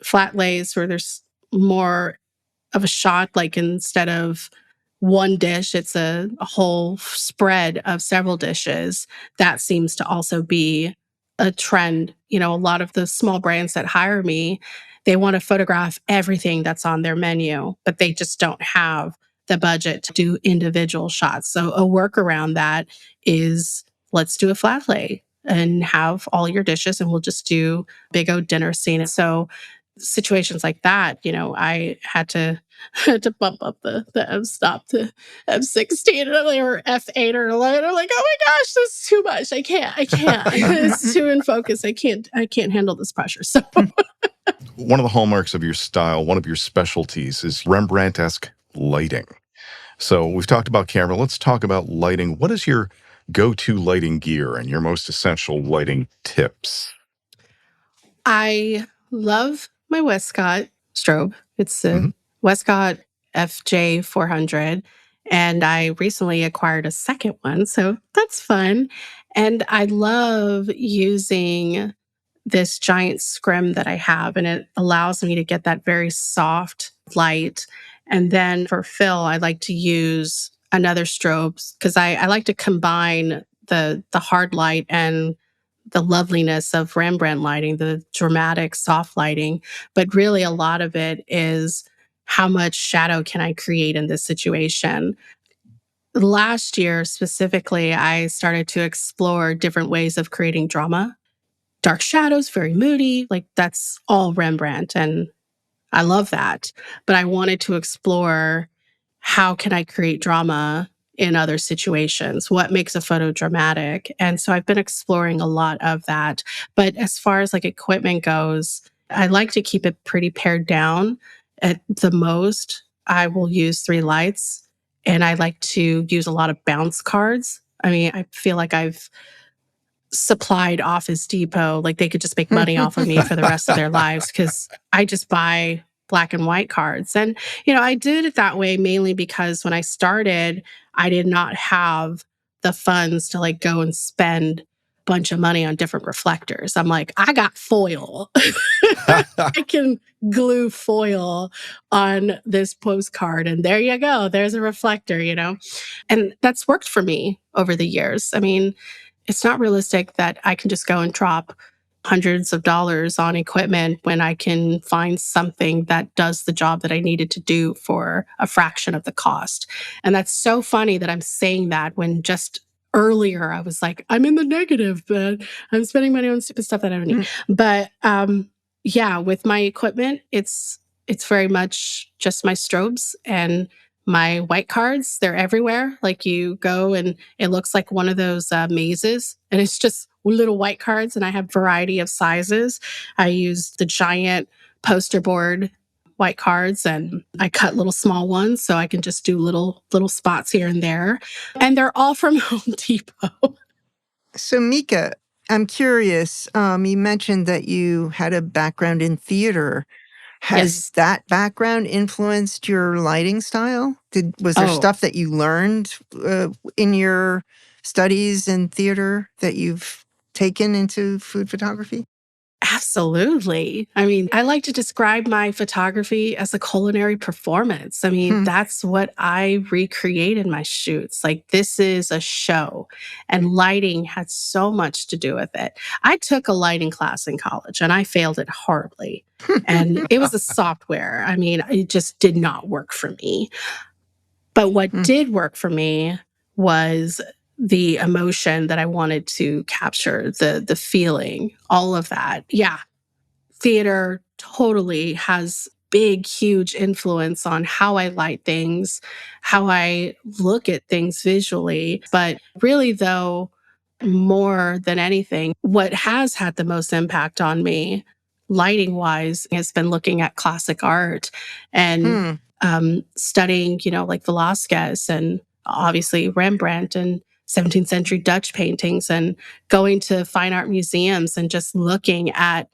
flat lays where there's more of a shot, like instead of one dish, it's a whole spread of several dishes. That seems to also be a trend. A lot of the small brands that hire me, they want to photograph everything that's on their menu, but they just don't have the budget to do individual shots. So a workaround that is, let's do a flat lay and have all your dishes and we'll just do big old dinner scene. So situations like that, I had to bump up the f-stop to f16 or f8 or 11. I'm like, oh my gosh, this is too much. I can't. It's too in focus. I can't handle this pressure. So one of the hallmarks of your style, one of your specialties is Rembrandt-esque lighting. So we've talked about camera. Let's talk about lighting. What is your go-to lighting gear and your most essential lighting tips? I love my Westcott strobe. It's a Westcott FJ400. And I recently acquired a second one, so that's fun. And I love using this giant scrim that I have, and it allows me to get that very soft light. And then for fill, I like to use another strobes because I like to combine the hard light and the loveliness of Rembrandt lighting, the dramatic soft lighting. But really, a lot of it is how much shadow can I create in this situation? Last year, specifically, I started to explore different ways of creating drama. Dark shadows, very moody, like that's all Rembrandt. And I love that. But I wanted to explore how can I create drama in other situations? What makes a photo dramatic? And so I've been exploring a lot of that. But as far as like equipment goes, I like to keep it pretty pared down. At the most, I will use 3 lights, and I like to use a lot of bounce cards. I mean, I feel like I've supplied Office Depot, like they could just make money off of me for the rest of their lives because I just buy black and white cards. And, I did it that way mainly because when I started, I did not have the funds to like go and spend a bunch of money on different reflectors. I'm like, I got foil. I can glue foil on this postcard and there you go. There's a reflector. And that's worked for me over the years. I mean, it's not realistic that I can just go and drop hundreds of dollars on equipment when I can find something that does the job that I needed to do for a fraction of the cost. And that's so funny that I'm saying that when just earlier I was like, I'm in the negative, but I'm spending money on stupid stuff that I don't need. But yeah, with my equipment, it's very much just my strobes and my white cards. They're everywhere. Like you go and it looks like one of those mazes, and it's just little white cards. And I have variety of sizes. I use the giant poster board white cards, and I cut little small ones so I can just do little spots here and there. And they're all from Home Depot. So, Mica, I'm curious. You mentioned that you had a background in theater. Has Yes. that background influenced your lighting style? Was there Oh, stuff that you learned in your studies in theater that you've taken into food photography? absolutely. I mean, I like to describe my photography as a culinary performance. I mean, Hmm. that's what I recreate in my shoots. Like, this is a show, and lighting had so much to do with it. I took a lighting class in college and I failed it horribly. And it was a software. I mean, it just did not work for me. But what Hmm. did work for me was the emotion that I wanted to capture, the feeling, all of that. Yeah, theater totally has big, huge influence on how I light things, how I look at things visually. But really, though, more than anything, what has had the most impact on me, lighting wise, has been looking at classic art and Hmm. studying, like Velasquez and obviously Rembrandt and 17th century Dutch paintings, and going to fine art museums and just looking at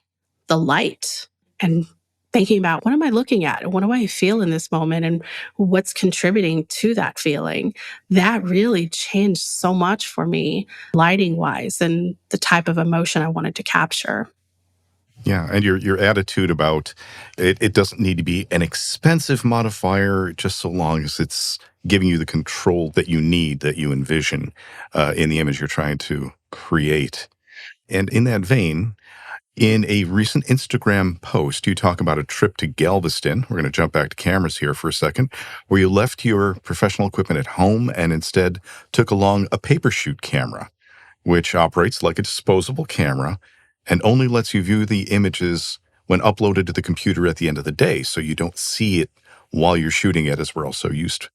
the light and thinking about, what am I looking at? What do I feel in this moment? And what's contributing to that feeling? That really changed so much for me, lighting wise, and the type of emotion I wanted to capture. Yeah, and your attitude about it doesn't need to be an expensive modifier, just so long as it's giving you the control that you need, that you envision in the image you're trying to create. And in that vein, in a recent Instagram post, you talk about a trip to Galveston. We're going to jump back to cameras here for a second, where you left your professional equipment at home and instead took along a paper shoot camera, which operates like a disposable camera and only lets you view the images when uploaded to the computer at the end of the day, so you don't see it while you're shooting it, as we're all so used.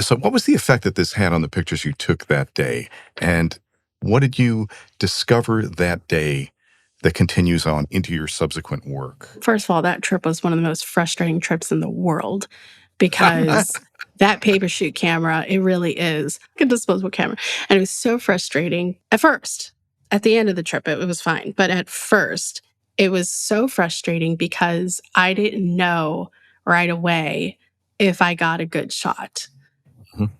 So what was the effect that this had on the pictures you took that day? And what did you discover that day that continues on into your subsequent work? First of all, that trip was one of the most frustrating trips in the world because that paper shoot camera, it really is like a disposable camera. And it was so frustrating at first. At the end of the trip, it was fine. But at first, it was so frustrating because I didn't know right away if I got a good shot.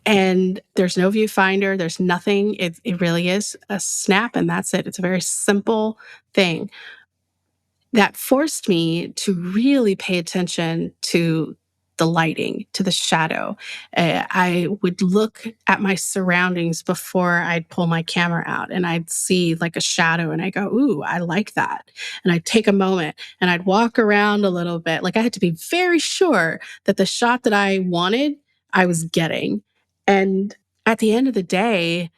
And there's no viewfinder, there's nothing. It really is a snap and that's it. It's a very simple thing that forced me to really pay attention to the lighting, to the shadow. I would look at my surroundings before I'd pull my camera out and I'd see like a shadow and I go, ooh, I like that. And I'd take a moment and I'd walk around a little bit. Like I had to be very sure that the shot that I wanted, I was getting. And at the end of the day,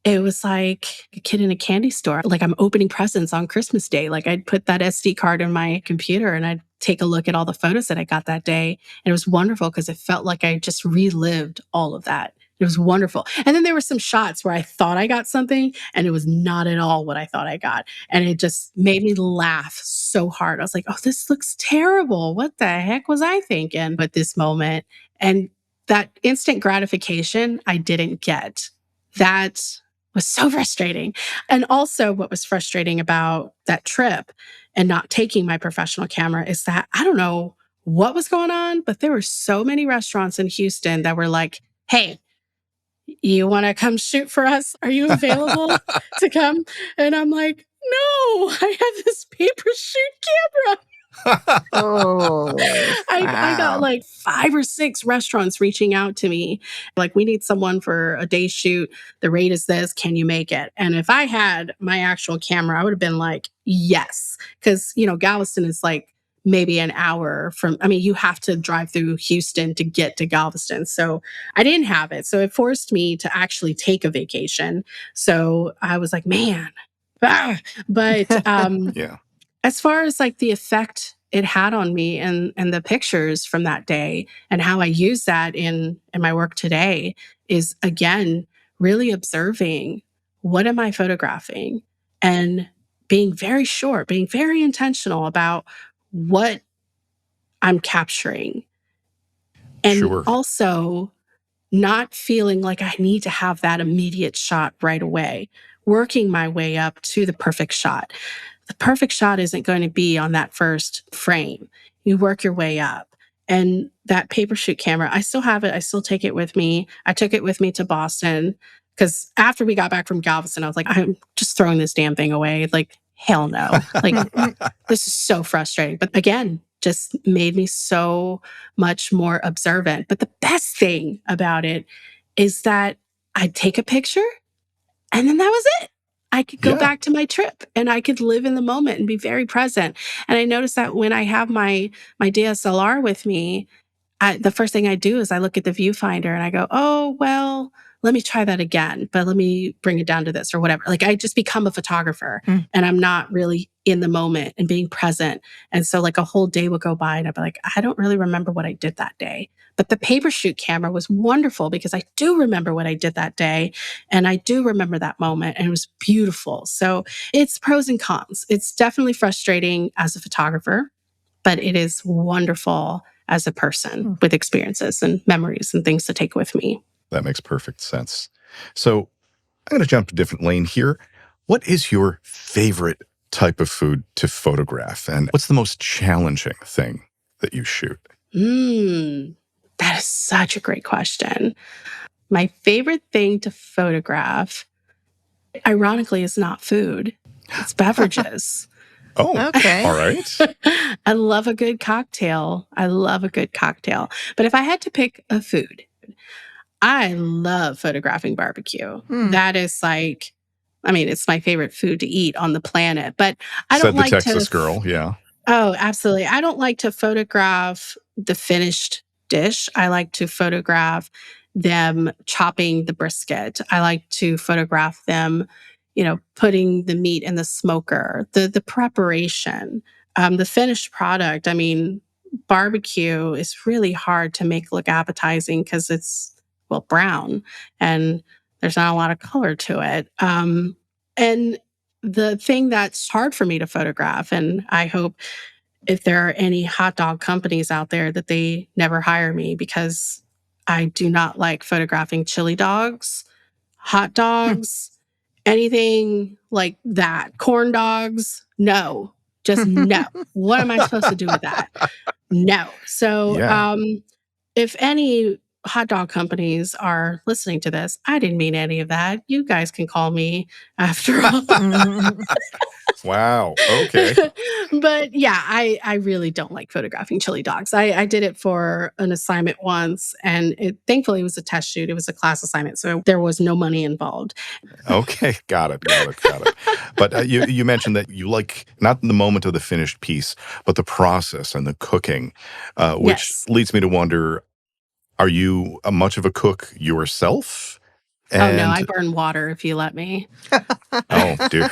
it was like a kid in a candy store. Like I'm opening presents on Christmas Day. Like I'd put that SD card in my computer and I'd take a look at all the photos that I got that day. And it was wonderful because it felt like I just relived all of that. It was wonderful. And then there were some shots where I thought I got something and it was not at all what I thought I got. And it just made me laugh so hard. I was like, oh, this looks terrible. What the heck was I thinking at this moment? And that instant gratification I didn't get. That was so frustrating. And also, what was frustrating about that trip and not taking my professional camera is that I don't know what was going on, but there were so many restaurants in Houston that were like, hey, you want to come shoot for us? Are you available to come? And I'm like, no, I have this paper shoot camera. Oh, I got wow. like 5 or 6 restaurants reaching out to me. Like, we need someone for a day shoot. The rate is this. Can you make it? And if I had my actual camera, I would have been like, yes. Because, Galveston is like maybe an hour from, you have to drive through Houston to get to Galveston. So I didn't have it. So it forced me to actually take a vacation. So I was like, man. But Yeah. as far as like the effect it had on me and the pictures from that day and how I use that in my work today is again really observing what am I photographing and being very short, being very intentional about what I'm capturing. And Sure. also not feeling like I need to have that immediate shot right away, working my way up to the perfect shot. The perfect shot isn't going to be on that first frame. You work your way up. And that paper shoot camera, I still have it. I still take it with me. I took it with me to Boston because after we got back from Galveston, I was like, I'm just throwing this damn thing away. Like, hell no. Like, this is so frustrating. But again, just made me so much more observant. But the best thing about it is that I'd take a picture and then that was it. I could go Yeah. back to my trip and I could live in the moment and be very present. And I noticed that when I have my DSLR with me, the first thing I do is I look at the viewfinder and I go, oh, well, let me try that again, but let me bring it down to this or whatever. Like I just become a photographer and I'm not really in the moment and being present. And so like a whole day would go by and I'd be like, I don't really remember what I did that day. But the paper shoot camera was wonderful because I do remember what I did that day. And I do remember that moment and it was beautiful. So it's pros and cons. It's definitely frustrating as a photographer, but it is wonderful as a person with experiences and memories and things to take with me. That makes perfect sense. So I'm going to jump a different lane here. What is your favorite type of food to photograph? And what's the most challenging thing that you shoot? That is such a great question. My favorite thing to photograph, ironically, is not food. It's beverages. Oh, Okay. all right. I love a good cocktail. But if I had to pick a food, I love photographing barbecue. That is like, it's my favorite food to eat on the planet. But I Said don't the like Texas to. girl, yeah. Oh, absolutely. I don't like to photograph the finished dish. I like to photograph them chopping the brisket. I like to photograph them, putting the meat in the smoker, the preparation, the finished product. Barbecue is really hard to make look appetizing because it's, brown and there's not a lot of color to it. And the thing that's hard for me to photograph, and I hope if there are any hot dog companies out there that they never hire me because I do not like photographing chili dogs, hot dogs, anything like that. Corn dogs, no. Just no. What am I supposed to do with that? No. So Yeah. if any hot dog companies are listening to this, I didn't mean any of that. You guys can call me after all. Wow. Okay. But yeah, I really don't like photographing chili dogs. I did it for an assignment once, and thankfully it was a test shoot. It was a class assignment, so there was no money involved. Okay. Got it. But you mentioned that you like not the moment of the finished piece, but the process and the cooking, which Yes. leads me to wonder, are you much of a cook yourself? Oh no, I And burn water if you let me. oh dear.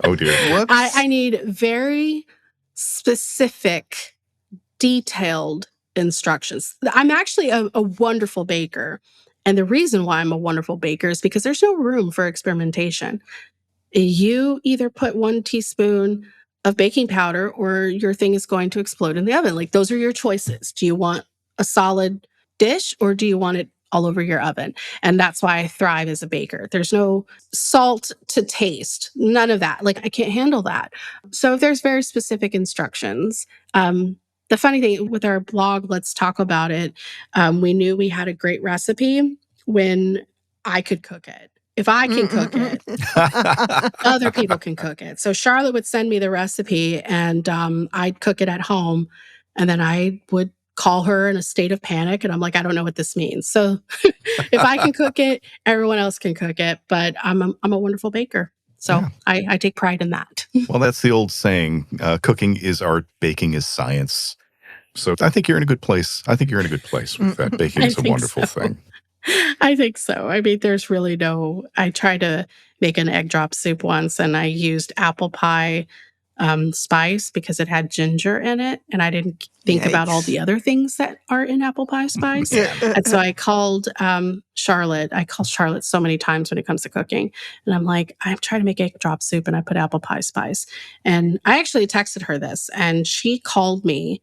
Oh dear. Whoops. I need very specific, detailed instructions. I'm actually a wonderful baker. And the reason why I'm a wonderful baker is because there's no room for experimentation. You either put 1 teaspoon of baking powder or your thing is going to explode in the oven. Like, those are your choices. Do you want a solid dish or do you want it all over your oven? And that's why I thrive as a baker. There's no salt to taste, none of that. Like, I can't handle that. So there's very specific instructions. The funny thing with our blog, Let's Talk About It, we knew we had a great recipe when I could cook it. If I can cook it, other people can cook it. So Charlotte would send me the recipe and I'd cook it at home. And then I would call her in a state of panic. And I'm like, I don't know what this means. So if I can cook it, everyone else can cook it. But I'm a wonderful baker. So Yeah. I take pride in that. Well, that's the old saying, cooking is art, baking is science. So I think you're in a good place. with that. Baking I is a think wonderful so. thing. I think so. I mean, there's really no. I tried to make an egg drop soup once and I used apple pie spice because it had ginger in it. And I didn't think about all the Yikes. other things that are in apple pie spice. And so I called Charlotte. I call Charlotte so many times when it comes to cooking. And I'm like, I'm trying to make egg drop soup and I put apple pie spice. And I actually texted her this and she called me.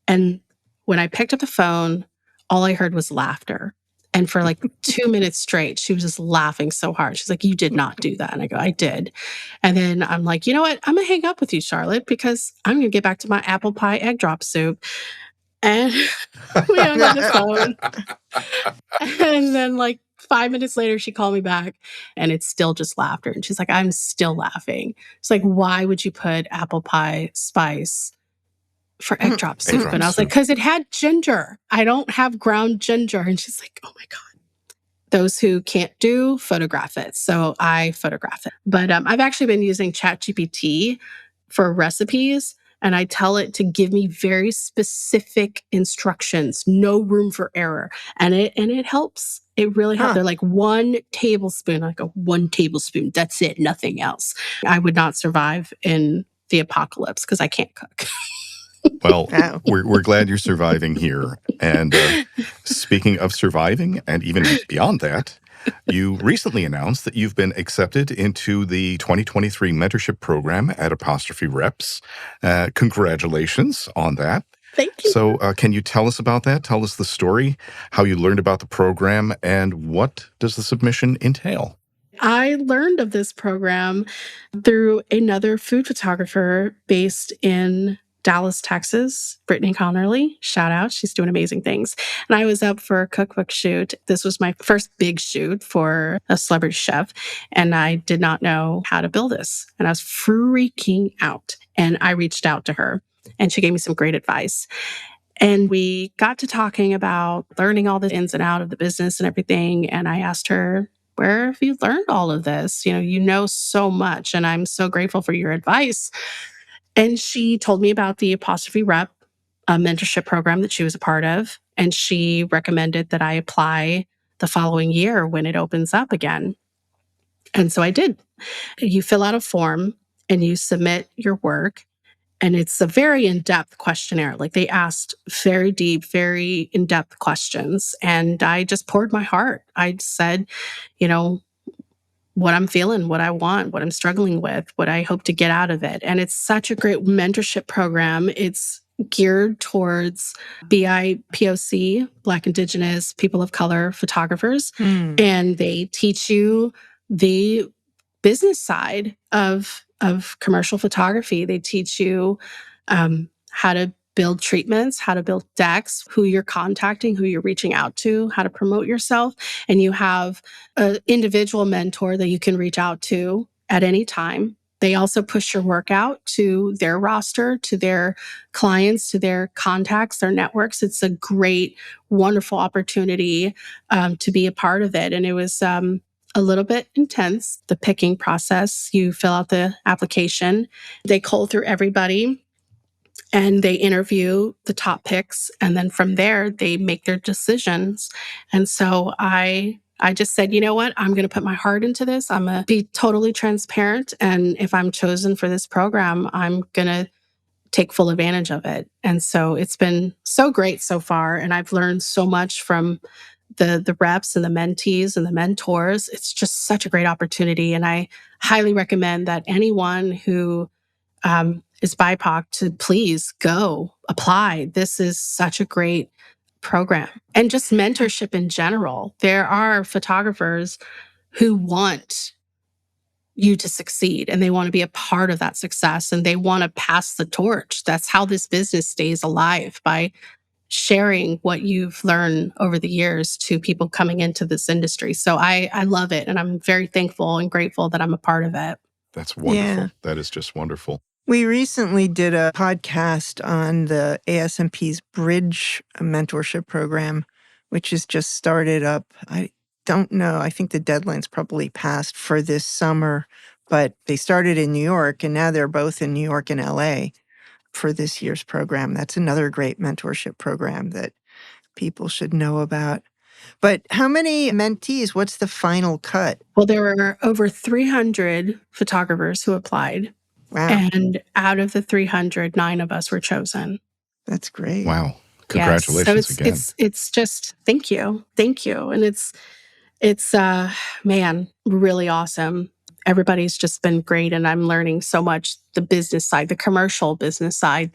And when I picked up the phone, all I heard was laughter. And for like 2 minutes straight, she was just laughing so hard. She's like, you did not do that. And I go, I did. And then I'm like, you know what? I'm going to hang up with you, Charlotte, because I'm going to get back to my apple pie egg drop soup. And we hung up the phone. And then like 5 minutes later, she called me back and it's still just laughter. And she's like, I'm still laughing. It's like, why would you put apple pie spice for egg drop soup? drop And I was like, soup. because it had ginger. I don't have ground ginger. And she's like, oh my God. Those who can't do, photograph it. So I photograph it. But I've actually been using ChatGPT for recipes. And I tell it to give me very specific instructions, no room for error. And it helps. It really helps. Huh. They're like 1 tablespoon. I go, 1 tablespoon. That's it. Nothing else. I would not survive in the apocalypse because I can't cook. Well, Wow. we're glad you're surviving here. And speaking of surviving, and even beyond that, you recently announced that you've been accepted into the 2023 mentorship program at Apostrophe Reps. Congratulations on that. Thank you. So can you tell us about that? Tell us the story, how you learned about the program, and what does the submission entail? I learned of this program through another food photographer based in Dallas, Texas, Brittany Connerly. Shout out. She's doing amazing things. And I was up for a cookbook shoot. This was my first big shoot for a celebrity chef. And I did not know how to build this. And I was freaking out. And I reached out to her and she gave me some great advice. And we got to talking about learning all the ins and outs of the business and everything. And I asked her, where have you learned all of this? You know so much, and I'm so grateful for your advice. And she told me about the Apostrophe Rep mentorship program that she was a part of. And she recommended that I apply the following year when it opens up again. And so I did. You fill out a form and you submit your work. And it's a very in-depth questionnaire. Like, they asked very deep, very in-depth questions. And I just poured my heart. I said, what I'm feeling, what I want, what I'm struggling with, what I hope to get out of it. And it's such a great mentorship program. It's geared towards BIPOC, Black, Indigenous, people of color photographers. And they teach you the business side of commercial photography. They teach you how to build treatments, how to build decks, who you're contacting, who you're reaching out to, how to promote yourself. And you have an individual mentor that you can reach out to at any time. They also push your work out to their roster, to their clients, to their contacts, their networks. It's a great, wonderful opportunity to be a part of it. And it was a little bit intense, the picking process. You fill out the application, they cull through everybody, and they interview the top picks. And then from there, they make their decisions. And so I just said, you know what? I'm going to put my heart into this. I'm going to be totally transparent. And if I'm chosen for this program, I'm going to take full advantage of it. And so it's been so great so far. And I've learned so much from the reps and the mentees and the mentors. It's just such a great opportunity. And I highly recommend that anyone who is BIPOC to please go apply. This is such a great program. And just mentorship in general. There are photographers who want you to succeed and they want to be a part of that success and they want to pass the torch. That's how this business stays alive, by sharing what you've learned over the years to people coming into this industry. So I love it. And I'm very thankful and grateful that I'm a part of it. That's wonderful. Yeah. That is just wonderful. We recently did a podcast on the ASMP's Bridge mentorship program, which has just started up. I don't know. I think the deadline's probably passed for this summer, but they started in New York and now they're both in New York and LA for this year's program. That's another great mentorship program that people should know about. But how many mentees? What's the final cut? Well, there were over 300 photographers who applied. Wow. And out of the 300, 9 of us were chosen. That's great. Wow. Congratulations yes. So again. It's just, thank you. Thank you. And it's man, really awesome. Everybody's just been great. And I'm learning so much, the business side, the commercial business side.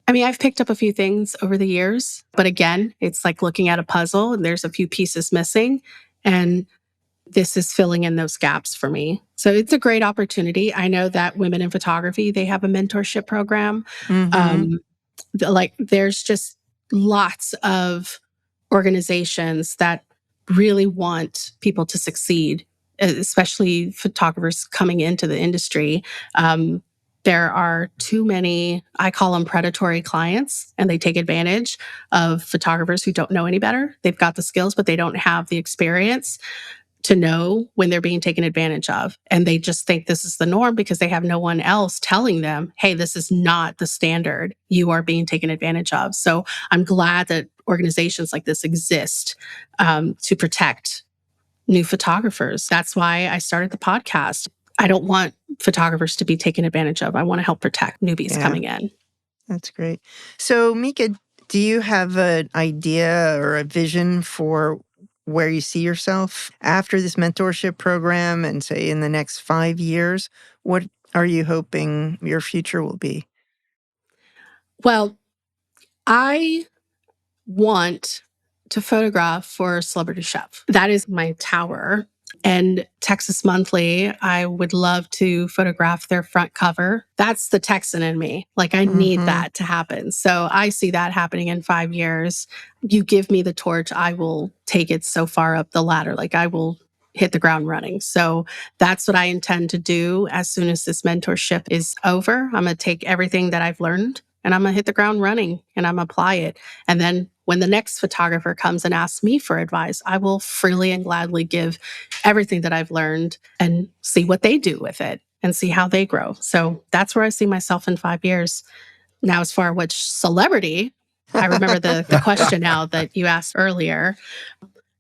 I mean, I've picked up a few things over the years, but again, it's like looking at a puzzle and there's a few pieces missing. And this is filling in those gaps for me. So it's a great opportunity. I know that Women in Photography, they have a mentorship program. Mm-hmm. There's just lots of organizations that really want people to succeed, especially photographers coming into the industry. There are too many, I call them predatory clients, and they take advantage of photographers who don't know any better. They've got the skills, but they don't have the experience to know when they're being taken advantage of. And they just think this is the norm because they have no one else telling them, hey, this is not the standard. You are being taken advantage of. So I'm glad that organizations like this exist to protect new photographers. That's why I started the podcast. I don't want photographers to be taken advantage of. I want to help protect newbies coming in. That's great. So, Mica, do you have an idea or a vision for where you see yourself after this mentorship program and say in the next 5 years? What are you hoping your future will be? Well, I want to photograph for Celebrity Chef. That is my tower. And Texas Monthly, I would love to photograph their front cover. That's the Texan in me. Like, I need that to happen. So I see that happening in 5 years. You give me the torch, I will take it so far up the ladder. Like, I will hit the ground running. So that's what I intend to do as soon as this mentorship is over. I'm going to take everything that I've learned and I'm going to hit the ground running and I'm going to apply it. And then when the next photographer comes and asks me for advice, I will freely and gladly give everything that I've learned and see what they do with it and see how they grow. So that's where I see myself in 5 years. Now, as far as which celebrity, I remember the question now that you asked earlier.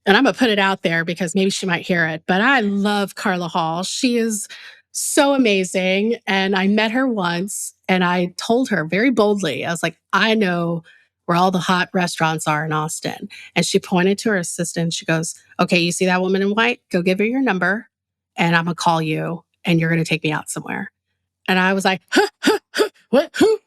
And I'm going to put it out there because maybe she might hear it, but I love Carla Hall. She is so amazing. And I met her once and I told her very boldly, I was like, I know where all the hot restaurants are in Austin. And she pointed to her assistant. She goes, okay, you see that woman in white? Go give her your number and I'm going to call you and you're going to take me out somewhere. And I was like, what? Who?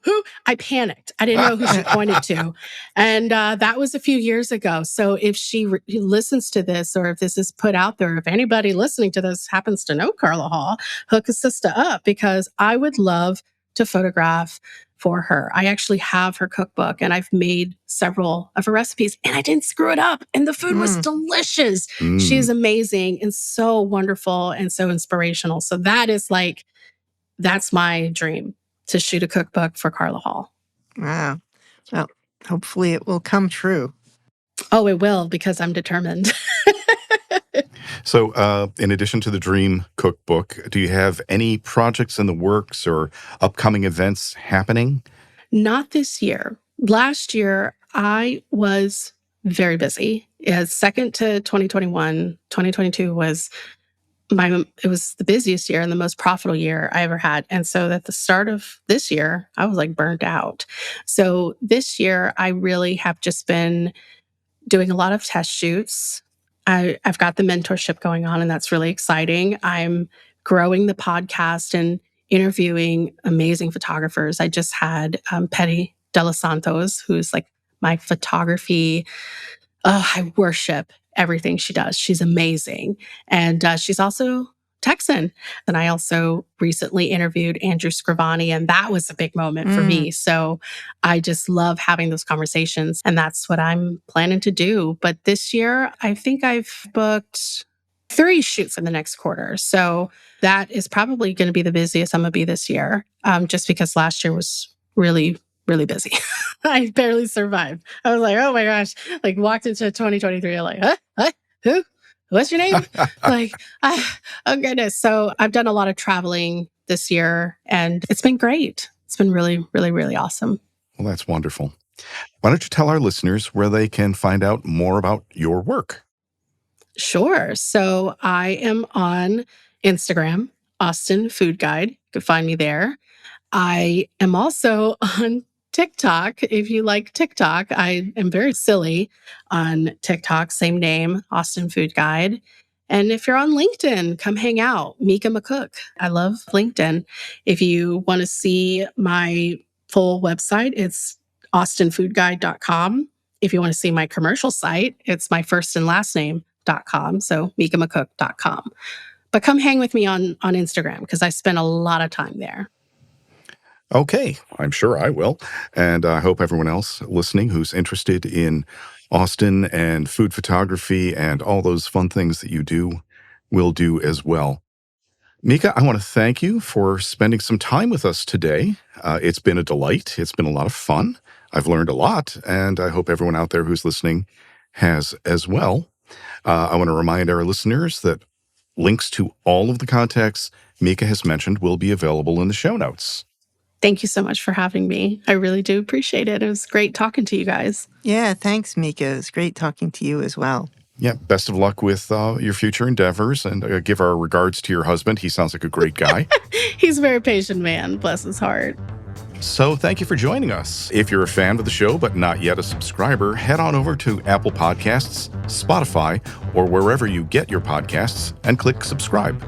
I panicked. I didn't know who she pointed to. And that was a few years ago. So if she listens to this, or if this is put out there, if anybody listening to this happens to know Carla Hall, hook a sister up, because I would love to photograph for her. I actually have her cookbook and I've made several of her recipes and I didn't screw it up. And the food was delicious. She is amazing and so wonderful and so inspirational. So that's my dream, to shoot a cookbook for Carla Hall. Wow. Well, hopefully it will come true. Oh, it will, because I'm determined. So, in addition to the Dream Cookbook, do you have any projects in the works or upcoming events happening? Not this year. Last year, I was very busy. Second to 2021, 2022 was it was the busiest year and the most profitable year I ever had. And so at the start of this year, I was like burnt out. So this year, I really have just been doing a lot of test shoots. I've got the mentorship going on, and that's really exciting. I'm growing the podcast and interviewing amazing photographers. I just had Petty De Los Santos, who's like my photography. Oh, I worship everything she does. She's amazing. And she's also Texan. And I also recently interviewed Andrew Scrivani, and that was a big moment for me. So I just love having those conversations, and that's what I'm planning to do. But this year, I think I've booked 3 shoots in the next quarter. So that is probably going to be the busiest I'm going to be this year, just because last year was really, really busy. I barely survived. I was like, oh my gosh, like walked into 2023, I'm like, huh? Who? What's your name? Like, oh goodness. So I've done a lot of traveling this year and it's been great. It's been really, really, really awesome. Well, that's wonderful. Why don't you tell our listeners where they can find out more about your work? Sure. So I am on Instagram, Austin Food Guide. You can find me there. I am also on TikTok. If you like TikTok, I am very silly on TikTok, same name, Austin Food Guide. And if you're on LinkedIn, come hang out, Mica McCook. I love LinkedIn. If you want to see my full website, it's austinfoodguide.com. If you want to see my commercial site, it's my first and last name.com. So micamccook.com. But come hang with me on Instagram because I spend a lot of time there. Okay, I'm sure I will. And I hope everyone else listening who's interested in Austin and food photography and all those fun things that you do will do as well. Mica, I want to thank you for spending some time with us today. It's been a delight. It's been a lot of fun. I've learned a lot, and I hope everyone out there who's listening has as well. I want to remind our listeners that links to all of the contacts Mica has mentioned will be available in the show notes. Thank you so much for having me. I really do appreciate it. It was great talking to you guys. Yeah, thanks, Mica. It's great talking to you as well. Yeah, best of luck with your future endeavors, and give our regards to your husband. He sounds like a great guy. He's a very patient man, bless his heart. So thank you for joining us. If you're a fan of the show but not yet a subscriber, head on over to Apple Podcasts, Spotify, or wherever you get your podcasts and click subscribe.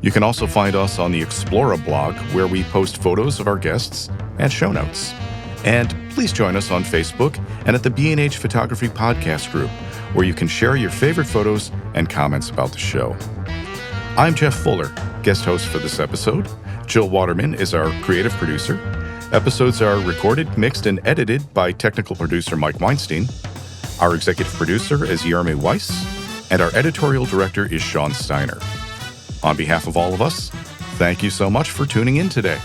You can also find us on the Explora blog, where we post photos of our guests and show notes. And please join us on Facebook and at the B&H Photography Podcast group, where you can share your favorite photos and comments about the show. I'm Jeff Fuller, guest host for this episode. Jill Waterman is our creative producer. Episodes are recorded, mixed, and edited by technical producer Mike Weinstein. Our executive producer is Jeremy Weiss, and our editorial director is Sean Steiner. On behalf of all of us, thank you so much for tuning in today.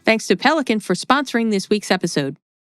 Thanks to Pelican for sponsoring this week's episode.